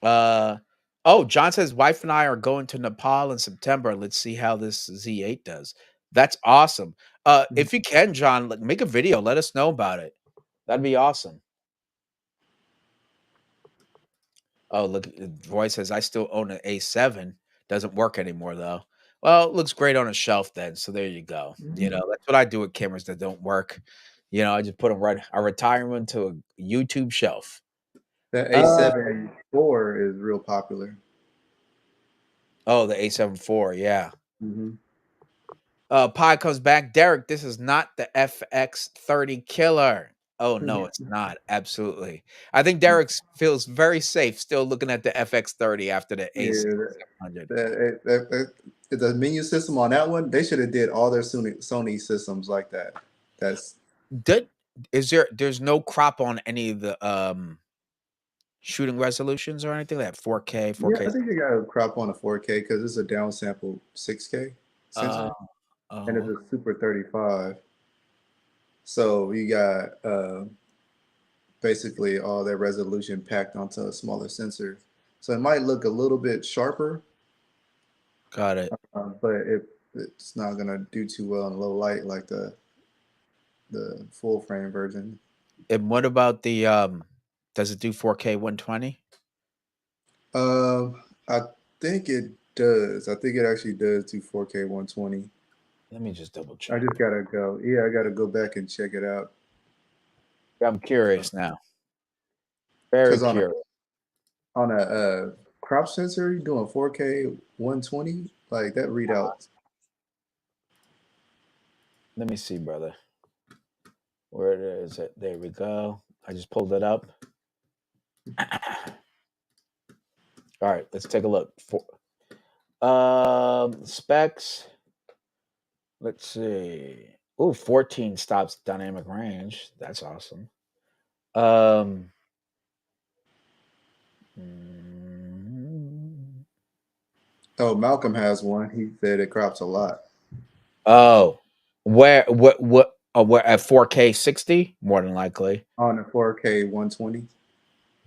Uh oh, John says wife and I are going to Nepal in September. Let's see how this Z8 does. That's awesome. mhm, If you can, John, like make a video, let us know about it. That'd be awesome. Oh, look, Roy says I still own an A7. Doesn't work anymore though. Well, it looks great on a shelf then. So there you go. mhm. That's what I do with cameras that don't work. I just put them right. I retire them to a YouTube shelf. That Uh A7 IV is real popular. oh, the A7 IV, yeah. Hmm. Pi comes back. Derek, this is not the FX30 killer. Oh no, it's not. Absolutely. I think Derek feels very safe still looking at the FX30 after the Yeah, A6700. the menu system on that one, they should have did all their Sony systems like that. That's Did there's no crop on any of the shooting resolutions or anything like that 4K, yeah, 4K. I think they got a crop on a 4K because it's a downsample 6K Uh, sensor and it's oh, a Super 35. So you got basically all that resolution packed onto a smaller sensor. So it might look a little bit sharper, got it. but it's not gonna do too well in low light like the full frame version. And what about the does it do 4K 120? I think it does. I think it actually does do 4K 120. Let me just double I check. just gotta go. Yeah, I gotta go back and check it out. I'm curious now. Very Because on a curious. on a crop sensor, you're doing 4K 120, like that readout. Let me see, brother. Where is it? There we go. I just pulled it up. All right, let's take a look. Specs. Let's see. Oh, 14 stops dynamic range. That's awesome. Um, mm, Oh, Malcolm has one. He said it crops a lot oh, where at 4K 60? More than likely. on a 4K 120.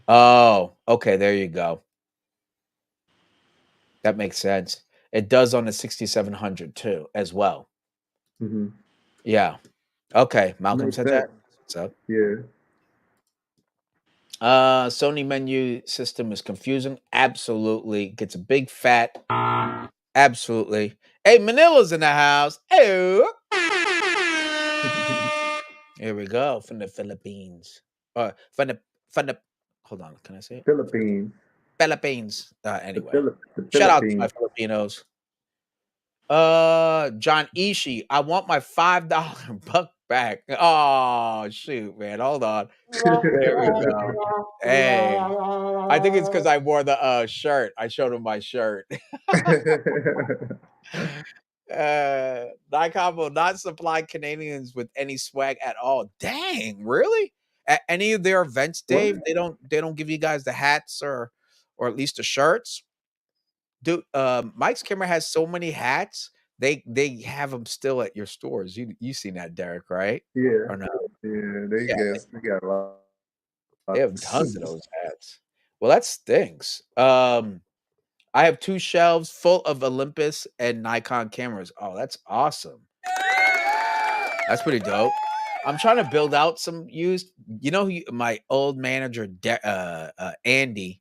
Oh, okay, there you go. That makes sense. It does on the 6700 too, as well. Mm-hmm. Yeah. Okay, Malcolm Makes said that. sense. What's up? Yeah. Sony menu system is confusing. Absolutely. Gets a big fat. Absolutely. Hey, Manila's in the house. Hey. Here we go from the Philippines. From the hold on, can I say it? Philippines. Philippines. Anyway. The Shout out to my Philippines. Filipinos. John Ishii, I want my $5 buck back. Oh shoot, man. Hold on. There we go. Hey. I think it's because I wore the shirt. I showed him my shirt. Nikon will not supply Canadians with any swag at all. Dang, really? At any of their events, What? Dave, they don't give you guys the hats or at least the shirts. Dude, Mike's camera has so many hats. They have them still at your stores. You seen that, Derek, right? Yeah. Or no? Yeah, Yeah, they got a lot. they have tons of those hats. Well, that stinks. I have 2 shelves full of Olympus and Nikon cameras. Oh, that's awesome. That's pretty dope. I'm trying to build out some used. My old manager, Andy,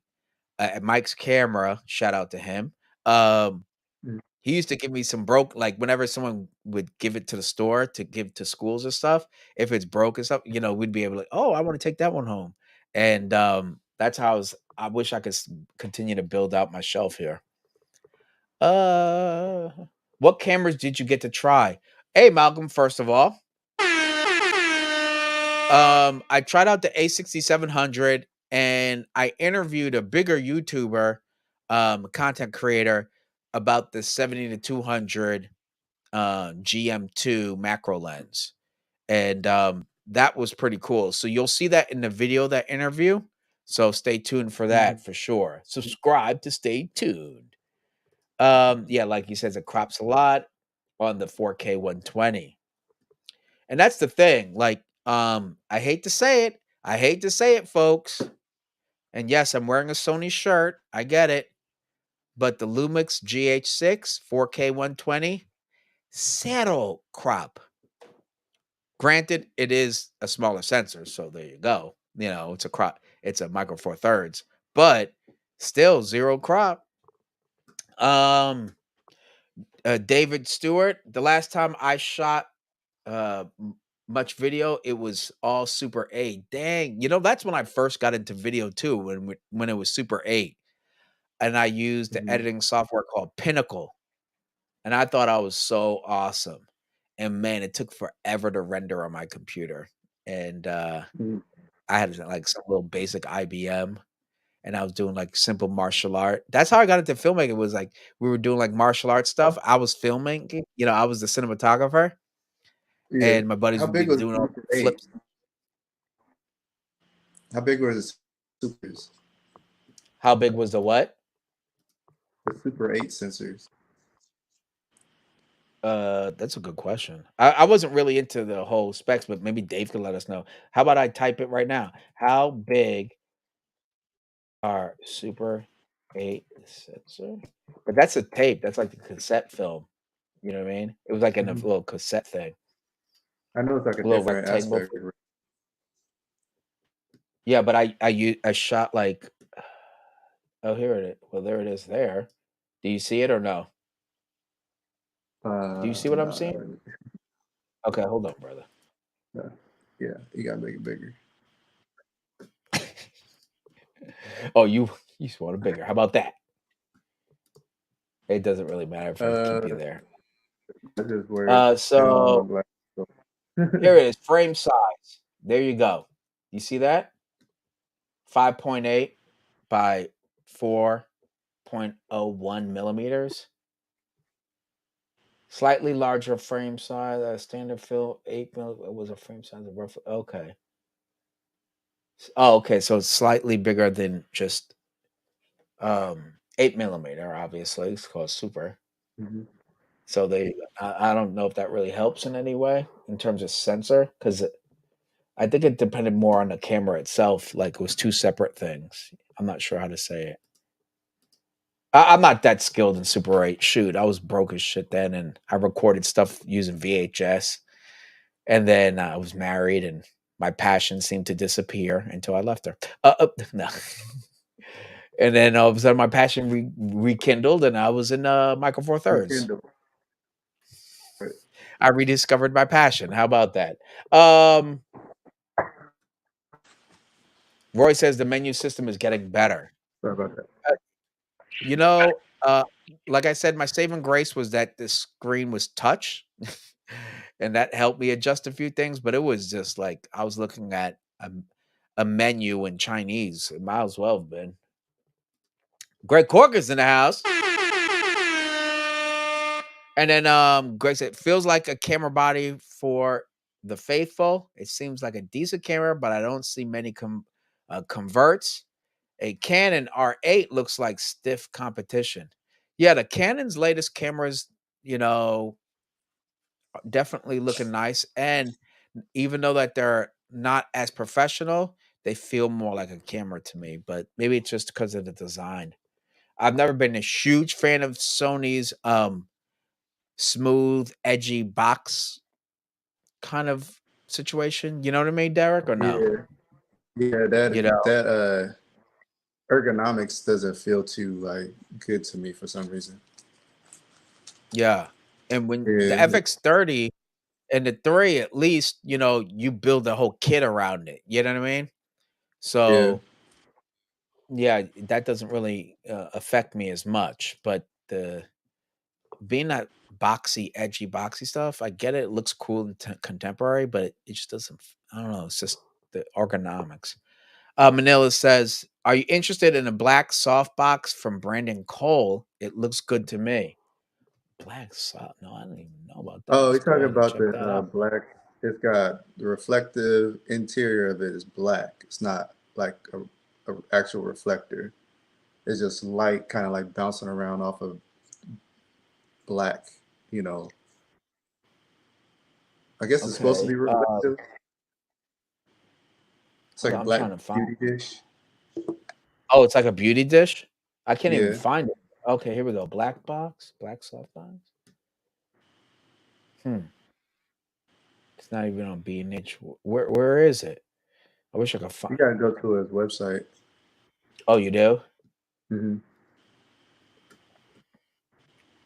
at Mike's Camera. Shout out to him. Um, Mm. he used to give me some broke, like whenever someone would give it to the store to give to schools and stuff. If it's broke and stuff, we'd be able to. Oh, I want to take that one home, and that's how I wish I could continue to build out my shelf here. Uh, what cameras did you get to try? Hey, Malcolm, first of all, I tried out the A6700 and I interviewed a bigger YouTuber, content creator about the 70 to 200 GM2 macro lens. And that was pretty cool. So you'll see that in the video, that interview. So stay tuned for Mhm. that for sure. Subscribe to stay tuned. Yeah, like he says, it crops a lot on the 4K 120. And that's the thing. Like, I hate to say it. I hate to say it, folks. And yes, I'm wearing a Sony shirt. I get it. But the Lumix GH6 4K 120, zero crop. Granted, it is a smaller sensor, so there you go. It's a crop. It's a micro four thirds, but still zero crop. Um, David Stewart. The last time I shot much video, it was all Super 8. Dang, that's when I first got into video too, when it was Super 8, and I used the Mhm. editing software called Pinnacle, and I thought I was so awesome. And man, it took forever to render on my computer. and Mhm. I had like some little basic IBM, and I was doing like simple martial art. That's how I got into filmmaking. Was like we were doing like martial art stuff. I was filming, I was the cinematographer, Yeah. and my buddies How would be big was doing the all Super the 8? flips. How big were the supers? How big was the what? The Super 8 sensors. That's a good question. I wasn't really into the whole specs, but maybe Dave could let us know. How about I type it right now? How big are Super 8 sensor? But that's a tape. That's like the cassette film. You know what I mean? It was like in a Mhm. little cassette thing, I know it's like a a little different rectangle. aspect of it. Yeah, but I shot like, oh, here it is. Well, there it is. There. Do you see it or no? Do you see what I'm No, seeing? not really. Okay, hold on, brother. No. Yeah, you gotta make it bigger. Oh, you just want it bigger. How about that? It doesn't really matter if I keep you Uh, there. that's just where they don't want my So glass to here go. it is, frame size. There you go. You see that? 5.8 by 4.01 millimeters. Slightly larger frame size. Standard fill 8 was a frame size of roughly. Okay. Oh, okay. So it's slightly bigger than just 8 millimeter. Obviously, it's called super. Mhm. So I don't know if that really helps in any way in terms of sensor because I think it depended more on the camera itself. Like it was two separate things. I'm not sure how to say it. I'm not that skilled in Super 8. Shoot, I was broke as shit then, and I recorded stuff using VHS. And then I was married, and my passion seemed to disappear until I left her. No. And then all of a sudden, my passion rekindled, and I was in Micro Four Thirds. Rekindle. Right. I rediscovered my passion. How about that? Um, Roy says the menu system is getting better. Sorry about that. Uh, you know, uh, like I said, my saving grace was that the screen was touch, and that helped me adjust a few things. But it was just like I was looking at a menu in Chinese. It might as well have been. Greg Corker's in the house. And then Greg said, feels like a camera body for the faithful. It seems like a decent camera, but I don't see many converts. A Canon R8 looks like stiff competition. Yeah, the Canon's latest cameras, you know, definitely looking nice. And even though that they're not as professional, they feel more like a camera to me. But maybe it's just because of the design. I've never been a huge fan of Sony's smooth, edgy box kind of situation. You know what I mean, Derek, or no? Yeah, yeah. You know, That ergonomics doesn't feel too like good to me for some reason. yeah. And when the Yeah, FX30 and the 3, at least, you build a whole kit around it. You know what I mean? yeah, So yeah, that doesn't really affect me as much. But the being that boxy, edgy, boxy stuff, I get it. It looks cool and contemporary, but it just doesn't. I don't know. It's just the ergonomics. Manila says, "Are you interested in a black softbox from Brandon Cole? It looks good to me." Black soft? No, I don't even know about that. Oh, Let's you're go talking ahead and about check the that out. black. It's got the reflective interior of it is black. It's not like a actual reflector. It's just light, kind of like bouncing around off of black. You know, I guess it's supposed to be Okay. reflective. It's like Hold a on, I'm black trying to find. beauty dish. Oh, it's like a beauty dish. I can't even Yeah, find it. Okay, here we go. Black box, black softbox. Hmm. It's not even on B&H. Where is it? I wish I could you find. gotta go to his website. Oh, you do? Hmm.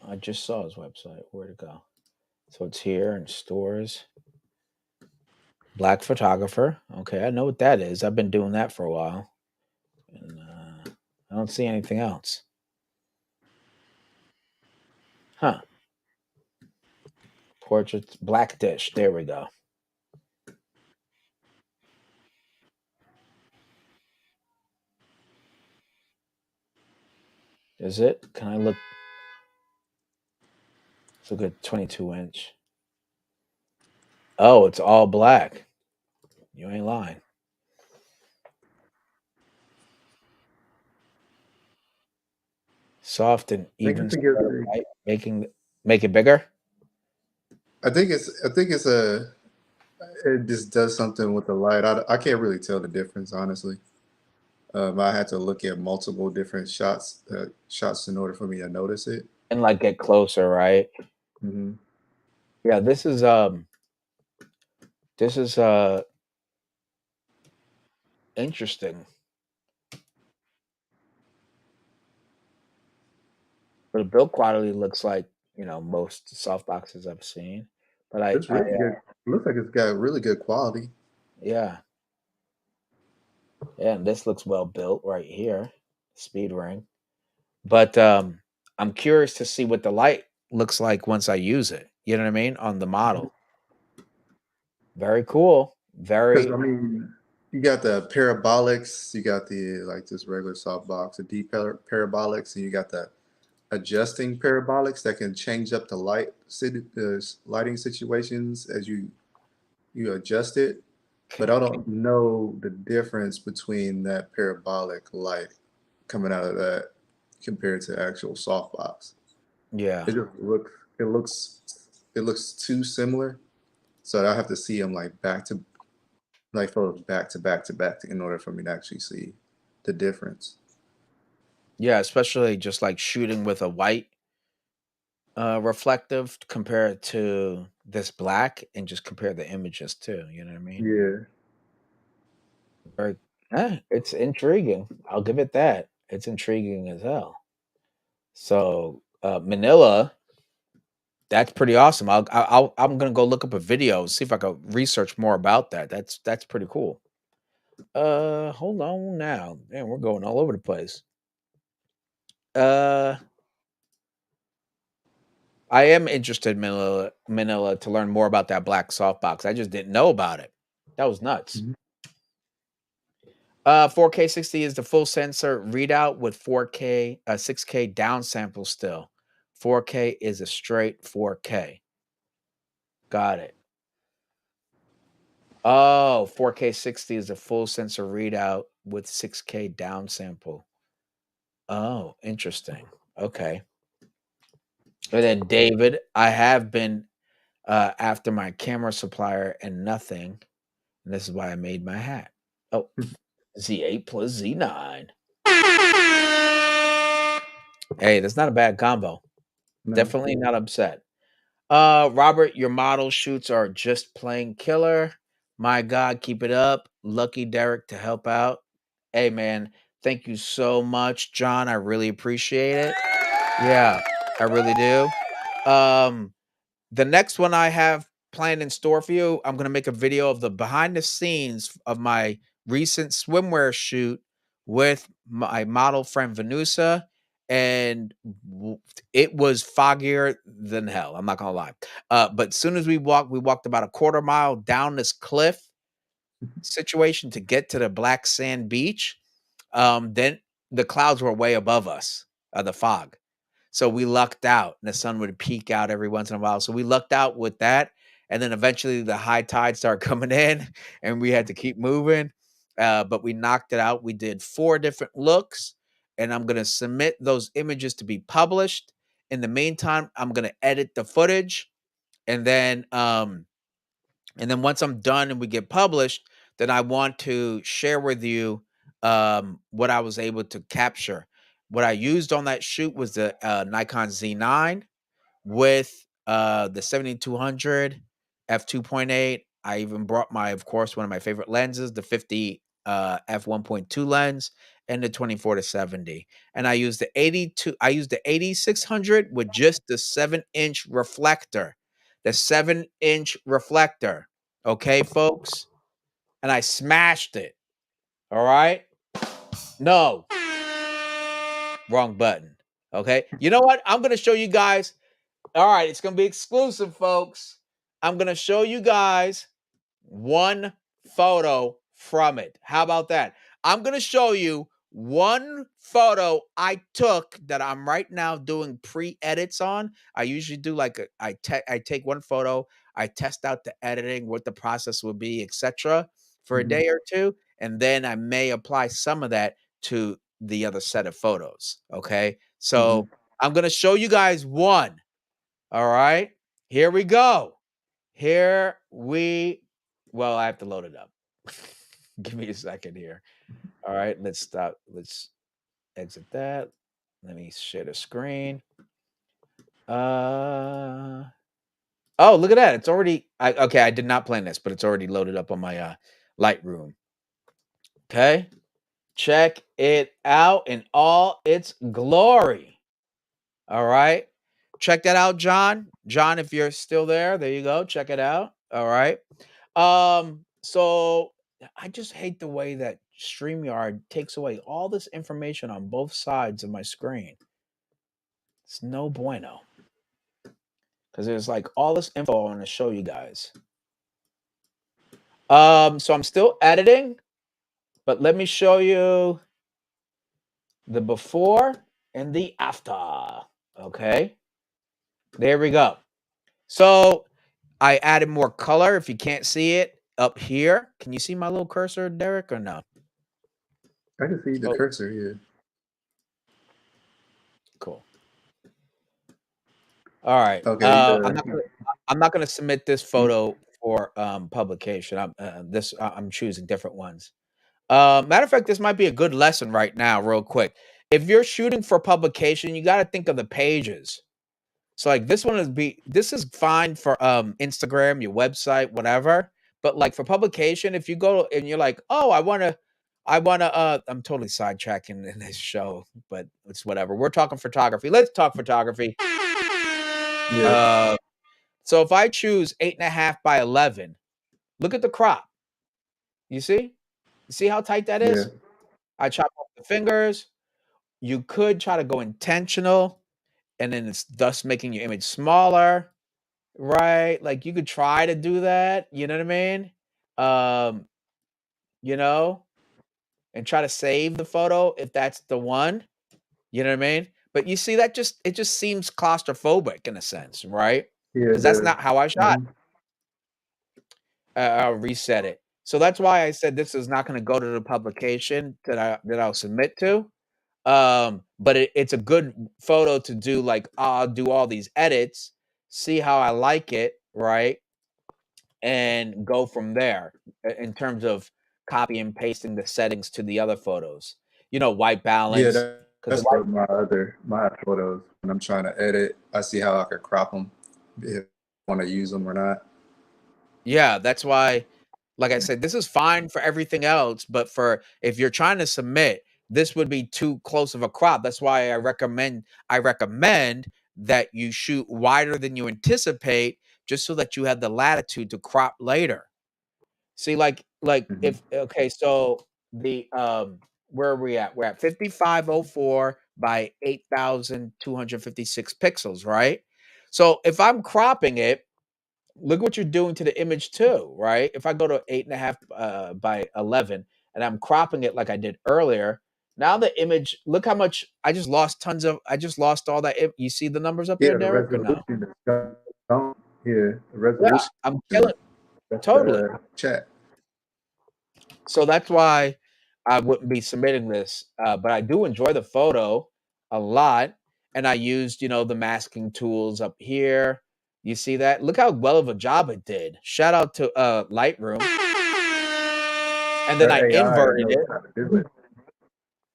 I just saw his website. Where'd it go? So it's here in stores. Black photographer. Okay, I know what that is. I've been doing that for a while, and I don't see anything else. Huh? Portraits, black dish. There we go. Is it? Can I look? Let's look at 22-inch. Oh, it's all black. You ain't lying. Soft and even think spread of it's, light, make it bigger. I think it's it just does something with the light. I can't really tell the difference, honestly. I had to look at multiple different shots in order for me to notice it. And like get closer, right? Hmm. Yeah, this is interesting. The build quality looks like, most soft boxes I've seen. But It's really good. It looks like it's got really good quality. yeah. Yeah, and this looks well built right here. Speed ring. But I'm curious to see what the light looks like once I use it. You know what I mean? On the model. Very cool. Because Very I mean, you got the parabolics, you got the like this regular softbox, the deep parabolics, and you got the adjusting parabolics that can change up the lighting situations as you adjust it. But I don't know the difference between that parabolic light coming out of that compared to actual softbox. yeah. It just it looks it looks too similar. So I have to see them like photos back to back to back in order for me to actually see the difference. Yeah, especially just like shooting with a white reflective compared to this black and just compare the images too. You know what I mean? Yeah. Very, it's intriguing. I'll give it that. It's intriguing as hell. So Manila, that's pretty awesome. I'm gonna go look up a video, see if I can research more about that. That's pretty cool. Hold on now. Man, we're going all over the place. Uh, I am interested in Manila to learn more about that black softbox. I just didn't know about it. That was nuts. Mhm. 4K 60 is the full sensor readout with 4K, 6K downsample still. 4K is a straight 4K. Got it. Oh, 4K 60 is a full sensor readout with 6K downsample. Oh, interesting. Okay. And then David, I have been after my camera supplier and nothing. And this is why I made my hat. Oh, Z8 plus Z9. Hey, that's not a bad combo. No. Definitely not upset. Robert, your model shoots are just plain killer. My God, keep it up. Lucky Derek to help out. Hey man, thank you so much, John. I really appreciate it. Yeah, I really do. Um, the next one I have planned in store for you, I'm gonna make a video of the behind the scenes of my recent swimwear shoot with my model friend Venusa, and it was foggier than hell. I'm not gonna lie. But as soon as we walked about a quarter mile down this cliff situation to get to the black sand beach. Then the clouds were way above us, the fog. So we lucked out, and the sun would peek out every once in a while. So we lucked out with that, and then eventually the high tide started coming in, and we had to keep moving. But we knocked it out. We did 4 different looks, and I'm gonna submit those images to be published. In the meantime, I'm gonna edit the footage, and then once I'm done and we get published, then I want to share with you what I was able to capture. What I used on that shoot was the Nikon Z9 with the 7200 f2.8. I even brought of course, one of my favorite lenses, the 50 f1.2 lens, and the 24 to 70. And I used the 82. I used the 8600 with just the 7-inch reflector, the 7-inch reflector. Okay, folks, and I smashed it. All right. No, wrong button. Okay. You know what? I'm gonna show you guys. All right, it's going to be exclusive, folks. I'm going to show you guys one photo from it. How about that? I'm going to show you one photo I took that I'm right now doing pre-edits on. I usually do like I take one photo, I test out the editing, what the process will be, etc. for a Mm-hmm. day or two, and then I may apply some of that to the other set of photos. Okay, Mm-hmm. so I'm gonna show you guys one. All right, here we go. Well, I have to load it up. Give me a second here. All right, let's stop. Let's exit that. Let me share the screen. Oh, look at that. It's already okay, I did not plan this, but it's already loaded up on my Lightroom. Okay. Check it out in all its glory. All right. Check that out, John. John, if you're still there you go. Check it out. All right. So I just hate the way that StreamYard takes away all this information on both sides of my screen. It's no bueno. Because there's like all this info I want to show you guys. So I'm still editing, but let me show you the before and the after. Okay. There we go. So I added more color. If you can't see it up here, can you see my little cursor, Derek, or no? I can see the Oh, cursor here. cool. All right. Okay. I'm not gonna submit this photo for publication. I'm choosing different ones. Matter of fact, this might be a good lesson right now, real quick. If you're shooting for publication, you got to think of the pages. So like this is fine for Instagram, your website, whatever. But like for publication, if you go and you're like, oh, I'm totally sidetracking in this show, but it's whatever. We're talking photography. Let's talk photography. Yeah. Uh, so if I choose 8.5 by 11, look at the crop. You see? You see how tight that Yeah. is? I chop off the fingers. You could try to go intentional, and then it's thus making your image smaller, right? Like you could try to do that. You know what I mean? Um, you know, and try to save the photo if that's the one. You know what I mean? But you see that it just seems claustrophobic in a sense, right? Yeah. Because that's not how I shot. Mhm. I'll reset it. So that's why I said this is not going to go to the publication that I'll submit to. But it's a good photo to do. Like I'll do all these edits, see how I like it, right, and go from there in terms of copy and pasting the settings to the other photos. White Yeah. balance because the That's white. for my photos. When I'm trying to edit, I see how I could crop them if I want to use them or not. Yeah, that's why, like I said, this is fine for everything else, but for if you're trying to submit, this would be too close of a crop. That's why I recommend that you shoot wider than you anticipate, just so that you have the latitude to crop later. See, like Mm-hmm. if okay, so the where are we at? We're at 5504 by 8,256 pixels, right? So if I'm cropping it, look what you're doing to the image too, right? If I go to 8.5 by 11 and I'm cropping it like I did earlier, now the image, look how much I just lost all that. You see the numbers up there, Yeah, the Derek, or no? resolution is gone. Yeah, the Yeah, resolution. I'm killing That's totally. the chat. So that's why I wouldn't be submitting this. But I do enjoy the photo a lot. And I used, the masking tools up here. You see that? Look how well of a job it did. Shout out to Lightroom. And then That I AI inverted knows it. how to do it.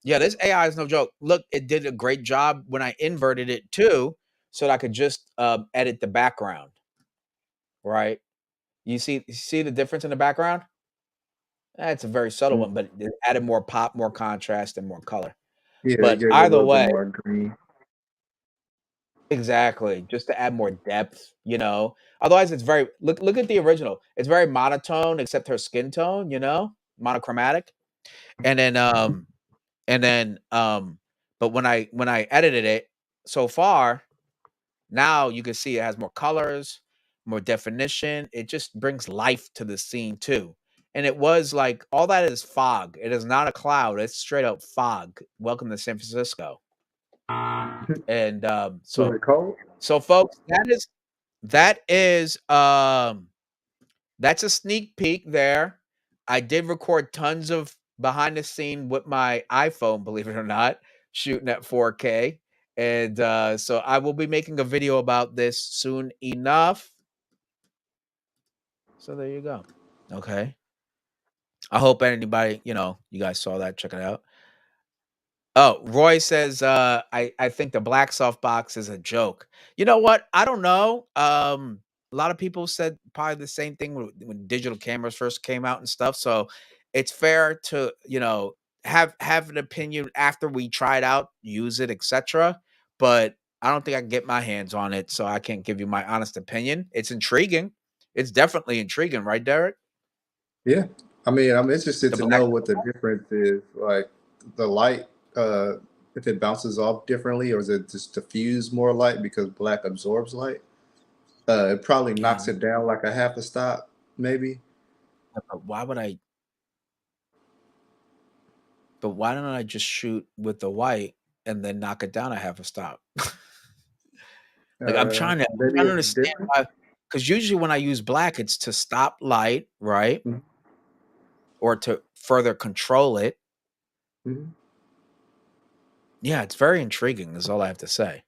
Yeah, this AI is no joke. Look, it did a great job when I inverted it too, so that I could just edit the background. Right? You see the difference in the background? It's a very subtle one, but it added more pop, more contrast, and more color. Yeah, it But gave it a either little bit way, more green. exactly, just to add more depth. Otherwise, it's very look at the original. It's very monotone, except her skin tone, monochromatic. And then but when I edited it so far, now you can see it has more colors, more definition. It just brings life to the scene too. and it was like all that is fog. It is not a cloud. It's straight up fog. Welcome to San Francisco. And Was it cold? so folks, that is that's a sneak peek there. I did record tons of behind the scene with my iPhone, believe it or not, shooting at 4K. And so I will be making a video about this soon enough. So there you go. Okay. I hope anybody, you guys saw that. Check it out. Oh, Roy says, I think the black softbox is a joke. You know what? I don't know. A lot of people said probably the same thing when digital cameras first came out and stuff. So it's fair to, have an opinion after we try it out, use it, etc. But I don't think I can get my hands on it, so I can't give you my honest opinion. It's intriguing. It's definitely intriguing, right, Derek? Yeah. I mean, I'm interested The to black know what the difference is. Like the light, if it bounces off differently, or is it just diffuse more light because black absorbs light? It probably yeah, knocks it down like a half a stop, maybe. but why don't I just shoot with the white and then knock it down a half a stop? Like I'm Maybe trying to it's understand different. why, because usually when I use black, it's to stop light, right? Mhm. Or to further control it. Mhm. Yeah, it's very intriguing, is all I have to say.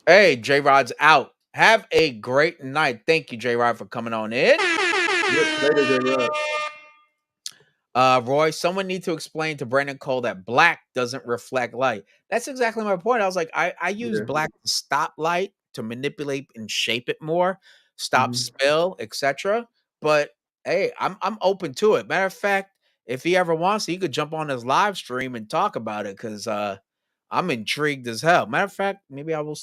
Hey, J Rod's out. Have a great night. Thank you, J Rod, for coming on in. Yep. Later, J. Rod. Roy, someone need to explain to Brandon Cole that black doesn't reflect light. That's exactly my point. I was like, I use Yeah. black to stop light, to manipulate and shape it more, stop Mhm. spill, etc. But hey, I'm open to it. Matter of fact, if he ever wants, he could jump on his live stream and talk about it because I'm intrigued as hell. Matter of fact, maybe I will.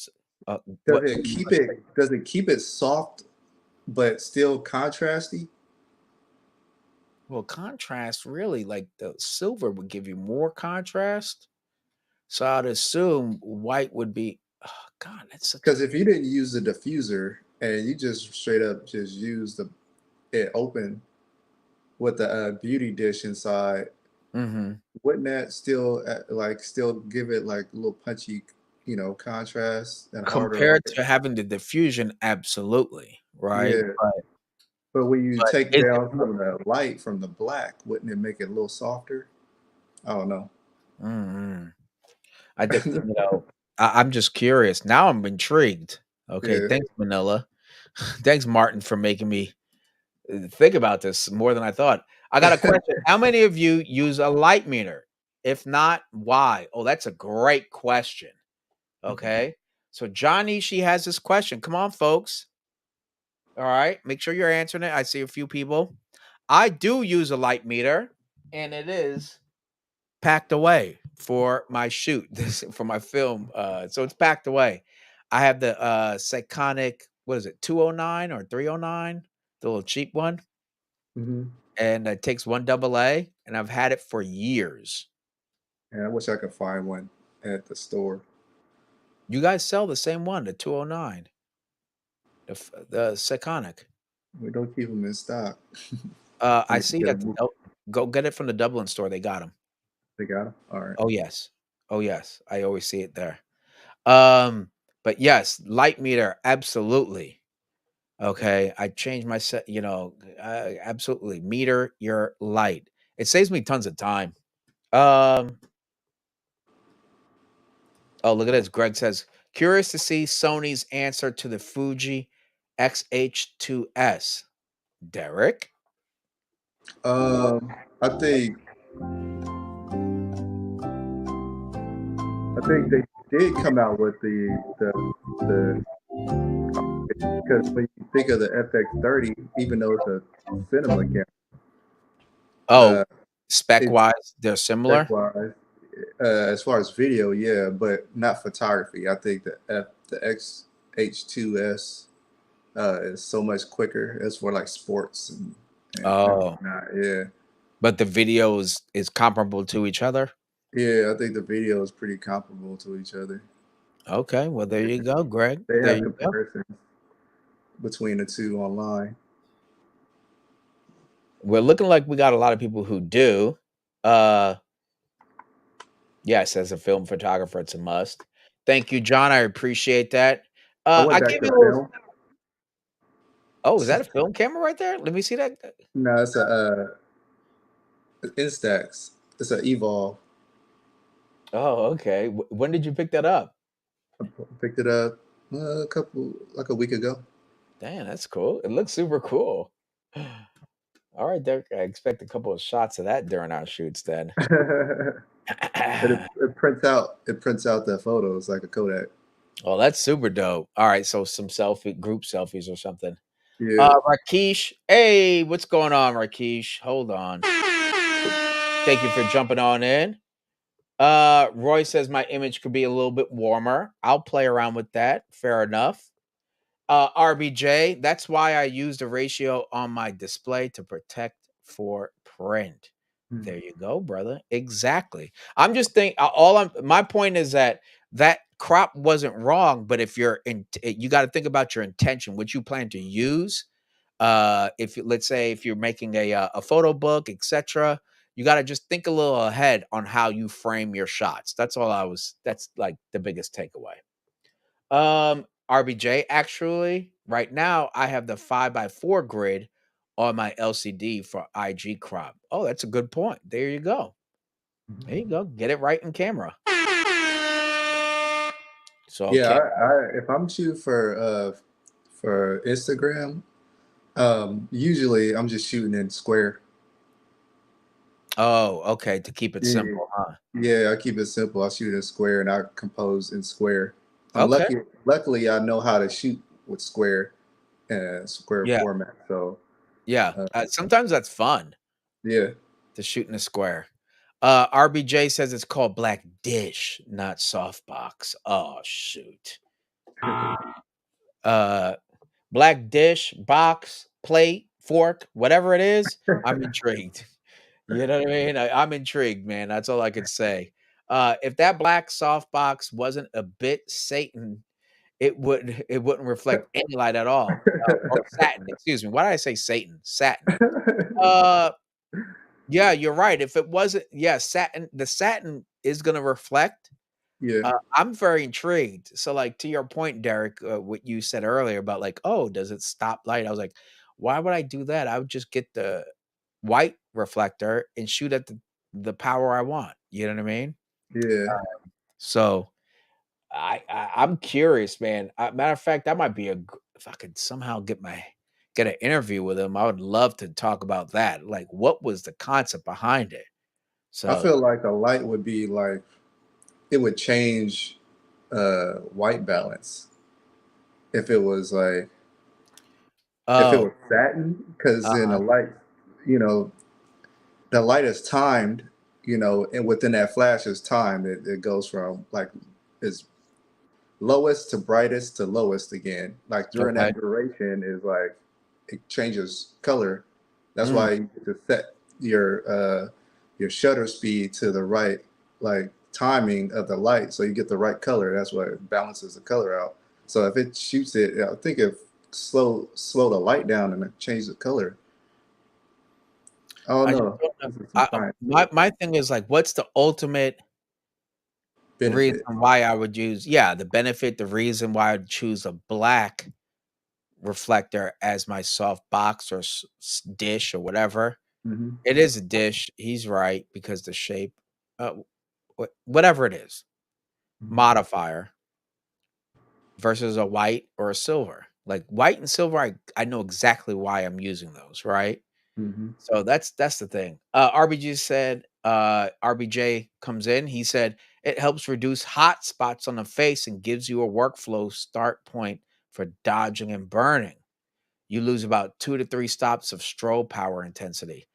Does What? it keep it? Does it keep it soft but still contrasty? Well, contrast really, like the silver would give you more contrast. So I'd assume white would be. Oh God, that's such a. Because if you didn't use the diffuser and you just straight up just use it open with the beauty dish inside, Mhm. wouldn't that still like still give it like a little punchy, contrast and harder Compared light? to having the diffusion, absolutely, right? Yeah. But when you But take is it down more? some of the light from the black, wouldn't it make it a little softer? I don't know. Mm. I did, I'm just curious. Now I'm intrigued. Okay, Yeah. thanks, Manila. Thanks, Martin, for making me think about this more than I thought. I got a question. How many of you use a light meter? If not, why? Oh, that's a great question. Okay. So Johnny, she has this question. Come on, folks. All right. Make sure you're answering it. I see a few people. I do use a light meter, and it is packed away for my shoot, this for my film. So it's packed away. I have the Psychonic, what is it, 209 or 309? The little cheap one. Hmm. And it takes one double A, and I've had it for years. And I wish I could find one at the store. You guys sell the same one, the 209, the Psychonic. We don't keep them in stock. I I need to see get that them. go get it from the Dublin store. They got them. They got them. All right. Oh yes. Oh yes. I always see it there. Um, but yes, light meter, absolutely. Okay. I changed my set, absolutely. Meter your light. It saves me tons of time. Um, oh, look at this. Greg says, curious to see Sony's answer to the Fuji XH2S. Derek? Um, I think they did come out with the because when you think of the FX30, even though it's a cinema camera, Oh, uh, spec it's wise, they're spec similar. wise. As far as video, yeah, but not photography. I think the XH2S is so much quicker as for like sports and Oh, whatnot. Yeah, but the video is comparable to each other. yeah, I think the video is pretty comparable to each other. Okay, well there Yeah. you go, Greg. They There have you go. comparisons between the two online. We're looking like we got a lot of people who do. Yes, as a film photographer, it's a must. Thank you, John. I appreciate that. I went I back gave to you a little. film. Oh, is that a film camera right there? Let me see that. No, it's a Instax. It's an Evolve. Oh, okay. When did you pick that up? I picked it up like a week ago. Damn, that's cool. It looks super cool. All right, Derek. I expect a couple of shots of that during our shoots then. And it prints out. It prints out the photos like a Kodak. Oh, that's super dope. All right, so some group selfies or something. Yeah. Rakesh, hey, what's going on, Rakesh? Hold on. Thank you for jumping on in. Roy says my image could be a little bit warmer. I'll play around with that. Fair enough. RBJ, that's why I used a ratio on my display to protect for print. There you go, brother. Exactly. I'm just thinking my point is that crop wasn't wrong, but if you're you got to think about your intention, what you plan to use. If let's say if you're making a photo book, etc., you got to just think a little ahead on how you frame your shots. That's like the biggest takeaway. RBJ, actually, right now I have the 5x4 grid on my LCD for IG crop. Oh, that's a good point. There you go. There you go. Get it right in camera. So Yeah, okay. if I'm shooting for Instagram, usually I'm just shooting in square. Oh, okay. To keep it Yeah, simple, huh? yeah, I keep it simple. I shoot in square and I compose in square. I'm Okay. lucky. Luckily, I know how to shoot with square and square Yeah. format. So Yeah. uh, Sometimes that's fun yeah, to shoot in a square. RBJ says it's called Black Dish, not Softbox. Oh shoot. Uh Black dish, box, plate, fork, whatever it is, I'm intrigued. You know what I mean? I'm intrigued, man. That's all I could say. If that black soft box wasn't a bit Satan, it wouldn't reflect any light at all. Or satin, excuse me. Why did I say Satan? Satin. Uh, yeah, you're right. If it wasn't, yeah, satin. The satin is gonna reflect. yeah, I'm very intrigued. So, like to your point, Derek, what you said earlier about like, oh, does it stop light? I was like, why would I do that? I would just get the white reflector and shoot at the power I want. You know what I mean? yeah. So I'm curious, man. Matter of fact, that might be if I could somehow get an interview with him. I would love to talk about that. Like, what was the concept behind it? I So, feel like the light would be like it would change white balance if it was like if it oh, was satin, because in uh-huh, a light, you know, the light is timed, and within that flash is timed. It goes from like its lowest to brightest to lowest again. Like during okay, that duration is like it changes color. That's mm, why you get to set your shutter speed to the right like timing of the light so you get the right color. That's what it balances the color out. So if it shoots it, I think if slow the light down and change the color. Oh I just no, don't know. this is some science to My it. my thing is like, what's the ultimate reason Benefit. why I would use? Yeah, the benefit, the reason why I'd choose a black reflector as my soft box or dish or whatever. Hmm. It is a dish. He's right because the shape, uh, whatever it is, modifier versus a white or a silver. Like white and silver, I know exactly why I'm using those, right? Hmm. So that's the thing. RBG said, RBJ comes in. He said it helps reduce hot spots on the face and gives you a workflow start point for dodging and burning. You lose about 2 to 3 stops of strobe power intensity.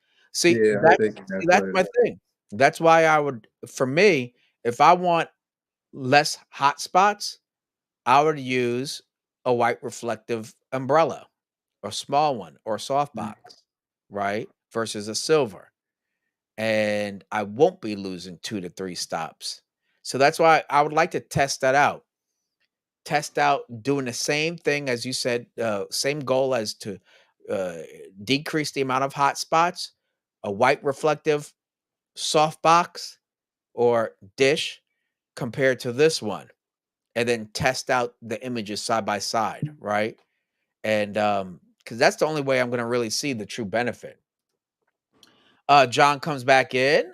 Yeah, I'm thinking that's what That's it my is. thing. That's why I would, for me, if I want less hot spots, I would use a white reflective umbrella, or small one, or softbox, right? Versus a silver. And I won't be losing 2 to 3 stops. So that's why I would like to test that out. Test out doing the same thing as you said, same goal as to decrease the amount of hot spots, a white reflective softbox or dish compared to this one, and then test out the images side by side, right? And because that's the only way I'm going to really see the true benefit. John comes back in.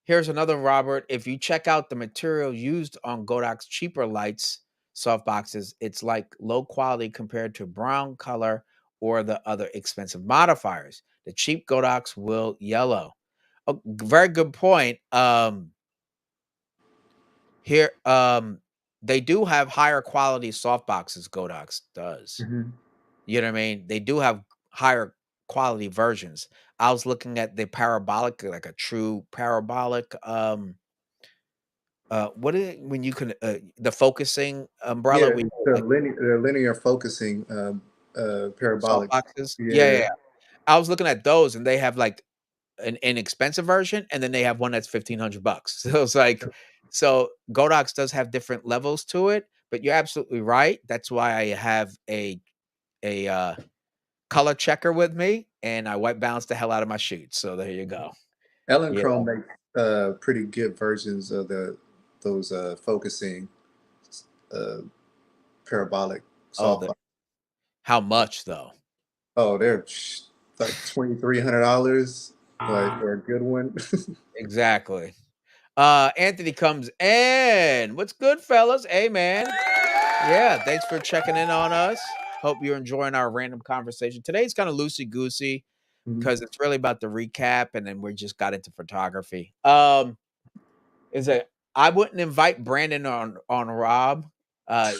Here's another Robert. If you check out the material used on Godak's cheaper lights softboxes, it's like low quality compared to brown color or the other expensive modifiers. The cheap Godaks will yellow. Oh, very good point. Here, they do have higher quality softboxes. Godaks does. Hmm. You know what I mean? They do have higher quality versions. I was looking at the parabolic, like a true parabolic. What is it when you can the focusing umbrella? Yeah, We the like linear focusing soft parabolic. boxes. Yeah, yeah, Yeah. yeah. I was looking at those, and they have like an inexpensive version, and then they have one that's $1,500. So it's like, so Godox does have different levels to it, but you're absolutely right. That's why I have a color checker with me, and I white balance the hell out of my sheets. So there you go. Ellen Yeah. Chrome makes pretty good versions of those focusing uh, parabolic Oh, softbox. how much though? Oh, they're like $2,300, like for a good one. Exactly. Anthony comes in. What's good, fellas? Hey, man. Yeah, thanks for checking in on us. Hope you're enjoying our random conversation. Today's kind of loosey goosey Mhm. because it's really about the recap, and then we just got into photography. Is it? I wouldn't invite Brandon on Rob.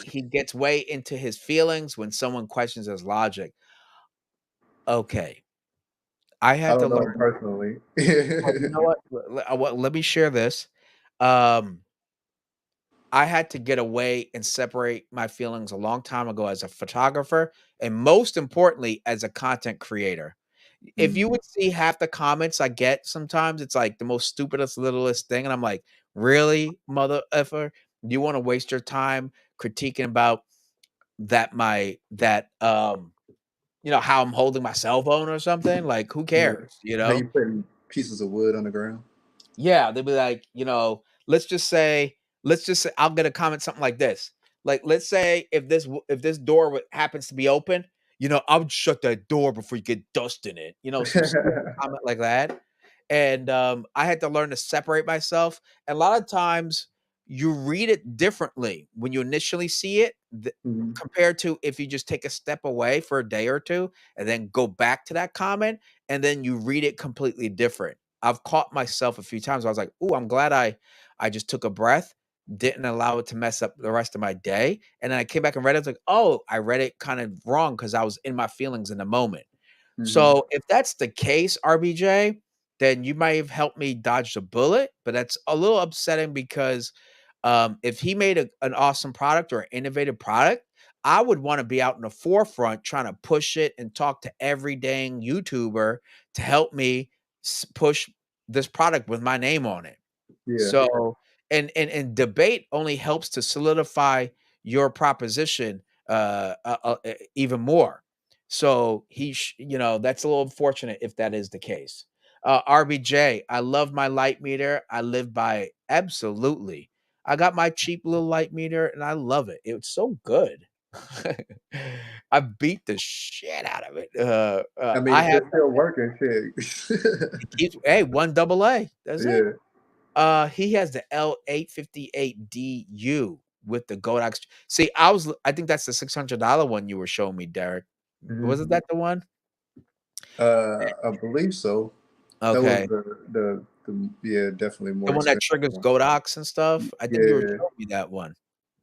He gets way into his feelings when someone questions his logic. Okay, I I had to don't know him learn. personally. Well, you know what? Let me share this. Um, I had to get away and separate my feelings a long time ago as a photographer, and most importantly, as a content creator. If Mm. you would see half the comments I get sometimes, it's like the most stupidest, littlest thing. And I'm like, really, mother effer? You want to waste your time critiquing about how I'm holding my cell phone or something? Like, who Yeah. cares? How you putting pieces of wood on the ground? Yeah, they'd be like, let's just say I'll get a comment something like this. Like, let's say if this door happens to be open, I would shut that door before you get dust in it. Some stupid comment like that. And I had to learn to separate myself. And a lot of times you read it differently when you initially see it Mhm. compared to if you just take a step away for a day or two and then go back to that comment and then you read it completely different. I've caught myself a few times. I was like, "Ooh, I'm glad I just took a breath, didn't allow it to mess up the rest of my day." And then I came back and read it. I was like, "Oh, I read it kind of wrong because I was in my feelings in the moment." Mhm. So if that's the case, RBJ, then you might have helped me dodge the bullet. But that's a little upsetting because if he made an awesome product or an innovative product, I would want to be out in the forefront trying to push it and talk to every dang YouTuber to help me push this product with my name on it. Yeah. So, and debate only helps to solidify your proposition even more. So that's a little unfortunate if that is the case. RBJ, I love my light meter. I live by it. Absolutely. I got my cheap little light meter and I love it. It's so good. I beat the shit out of it. I mean, I if have it's still working, shit. hey, one double A. That's it. Yeah. He has the L858DU with the Godox. See, I think that's the $600 one you were showing me, Derek. Mhm. Wasn't that the one? I believe so. That was Okay. the yeah, definitely The more one that expensive triggers one. Godox and stuff. I think you were Yeah. showing me that one.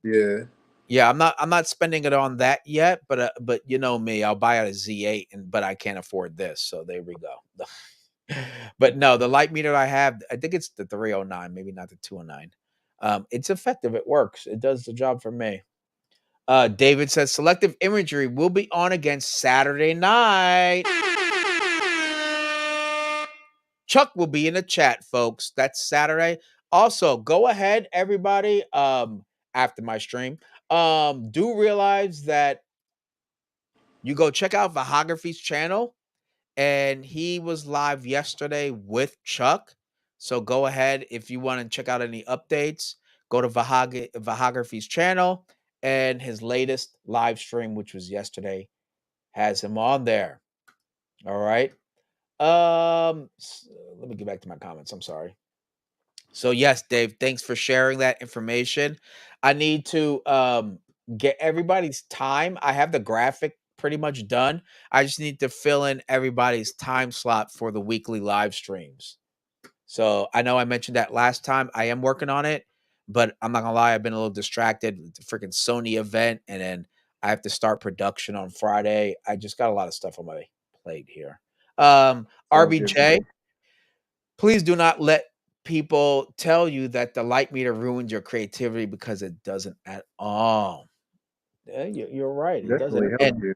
Yeah. Yeah, I'm not spending it on that yet, but you know me, I'll buy out a Z8 but I can't afford this. So there we go. But no, the light meter I have, I think it's the 309, maybe not the 209. It's effective. It works. It does the job for me. David says selective imagery will be on again Saturday night. Chuck will be in the chat, folks. That's Saturday. Also, go ahead, everybody. After my stream, do realize that you go check out Vahography's channel. and he was live yesterday with Chuck. So go ahead if you want to check out any updates. Go to Vahography's channel, and his latest live stream, which was yesterday, has him on there. All right. Let me get back to my comments. I'm sorry. So yes, Dave, thanks for sharing that information. I need to get everybody's time. I have the graphic pretty much done. I just need to fill in everybody's time slot for the weekly live streams. So I know I mentioned that last time. I am working on it, but I'm not gonna lie, I've been a little distracted with the freaking Sony event, and then I have to start production on Friday. I just got a lot of stuff on my plate here. All good, RBJ, man. please do not let people tell you that the light meter ruins your creativity, because it doesn't at all. Yeah, you're right. It doesn't. Definitely helps And you.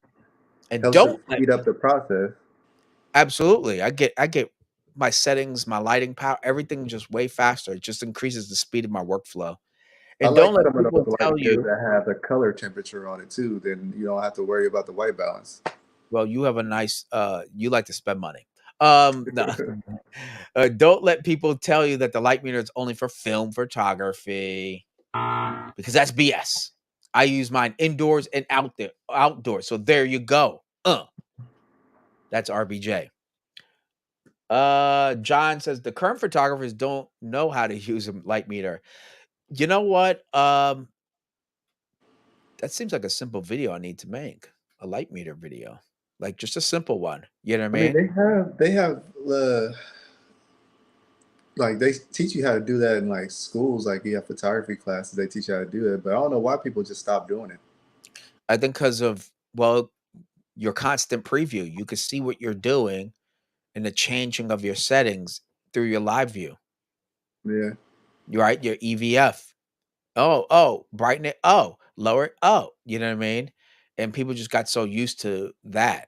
and Helps to don't let speed up the process. absolutely. I get my settings, my lighting power, everything just way faster. It just increases the speed of my workflow. I And like don't let some of people those light tell meters you, that have the color temperature on it too. Then you don't have to worry about the white balance. well, you have a nice you like to spend money. No. Don't let people tell you that the light meter is only for film photography, because that's BS. I use mine indoors and outdoors. So there you go. That's RBJ. John says the current photographers don't know how to use a light meter. You know what? That seems like a simple video I need to make. A light meter video. Like just a simple one. You know what I I mean, mean? they have like they teach you how to do that in like schools. Like you have photography classes, they teach you how to do it. But I don't know why people just stop doing it. I think because of, well, your constant preview. You can see what you're doing and the changing of your settings through your live view. Yeah, Right? Your EVF. Oh, brighten it. Oh, lower it. Oh, you know what I mean? And people just got so used to that,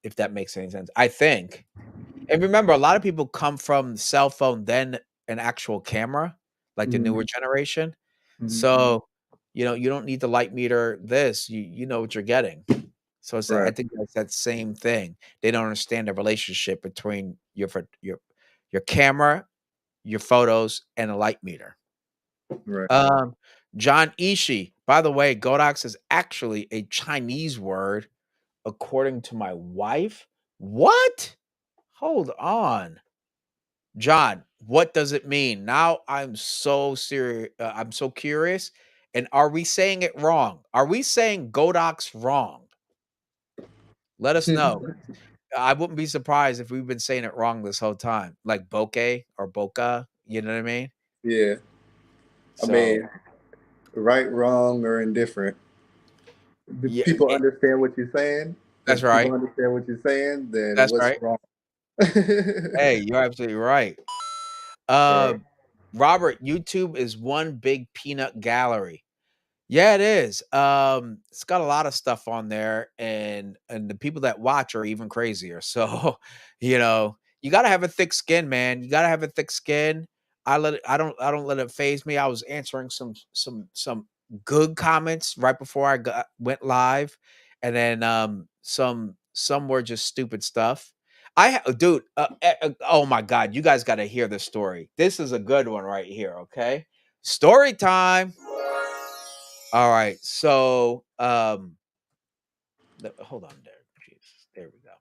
if that makes any sense. I think. And remember, a lot of people come from cell phone, then an actual camera, like the hmm newer generation. hmm So, you don't need the light meter this. You know what you're getting. So it's I right, think that's that same thing. They don't understand the relationship between your camera, your photos, and a light meter. right. Um, John Ishii. By the way, Godox is actually a Chinese word, according to my wife. What? Hold on. John, what does it mean? Now I'm so serious. I'm so curious. And are we saying it wrong? Are we saying Godox wrong? Let us know. I wouldn't be surprised if we've been saying it wrong this whole time, like bokeh or boca. You know what I mean? Yeah, I So mean, right, wrong, or indifferent. If yeah, people understand what you're saying, that's if people right. understand what you're saying, then That's what's right. wrong? Hey, you're absolutely right. Right. Uh, Robert, YouTube is one big peanut gallery. Yeah, it is. It's got a lot of stuff on there, and the people that watch are even crazier. So, you gotta have a thick skin, man. You gotta have a thick skin. I don't let it phase me. I was answering some good comments right before went live, and then some were just stupid stuff. Dude, oh my god, you guys got to hear this story. This is a good one right here. Okay, story time. All right. So, hold on there. Jesus, there we go.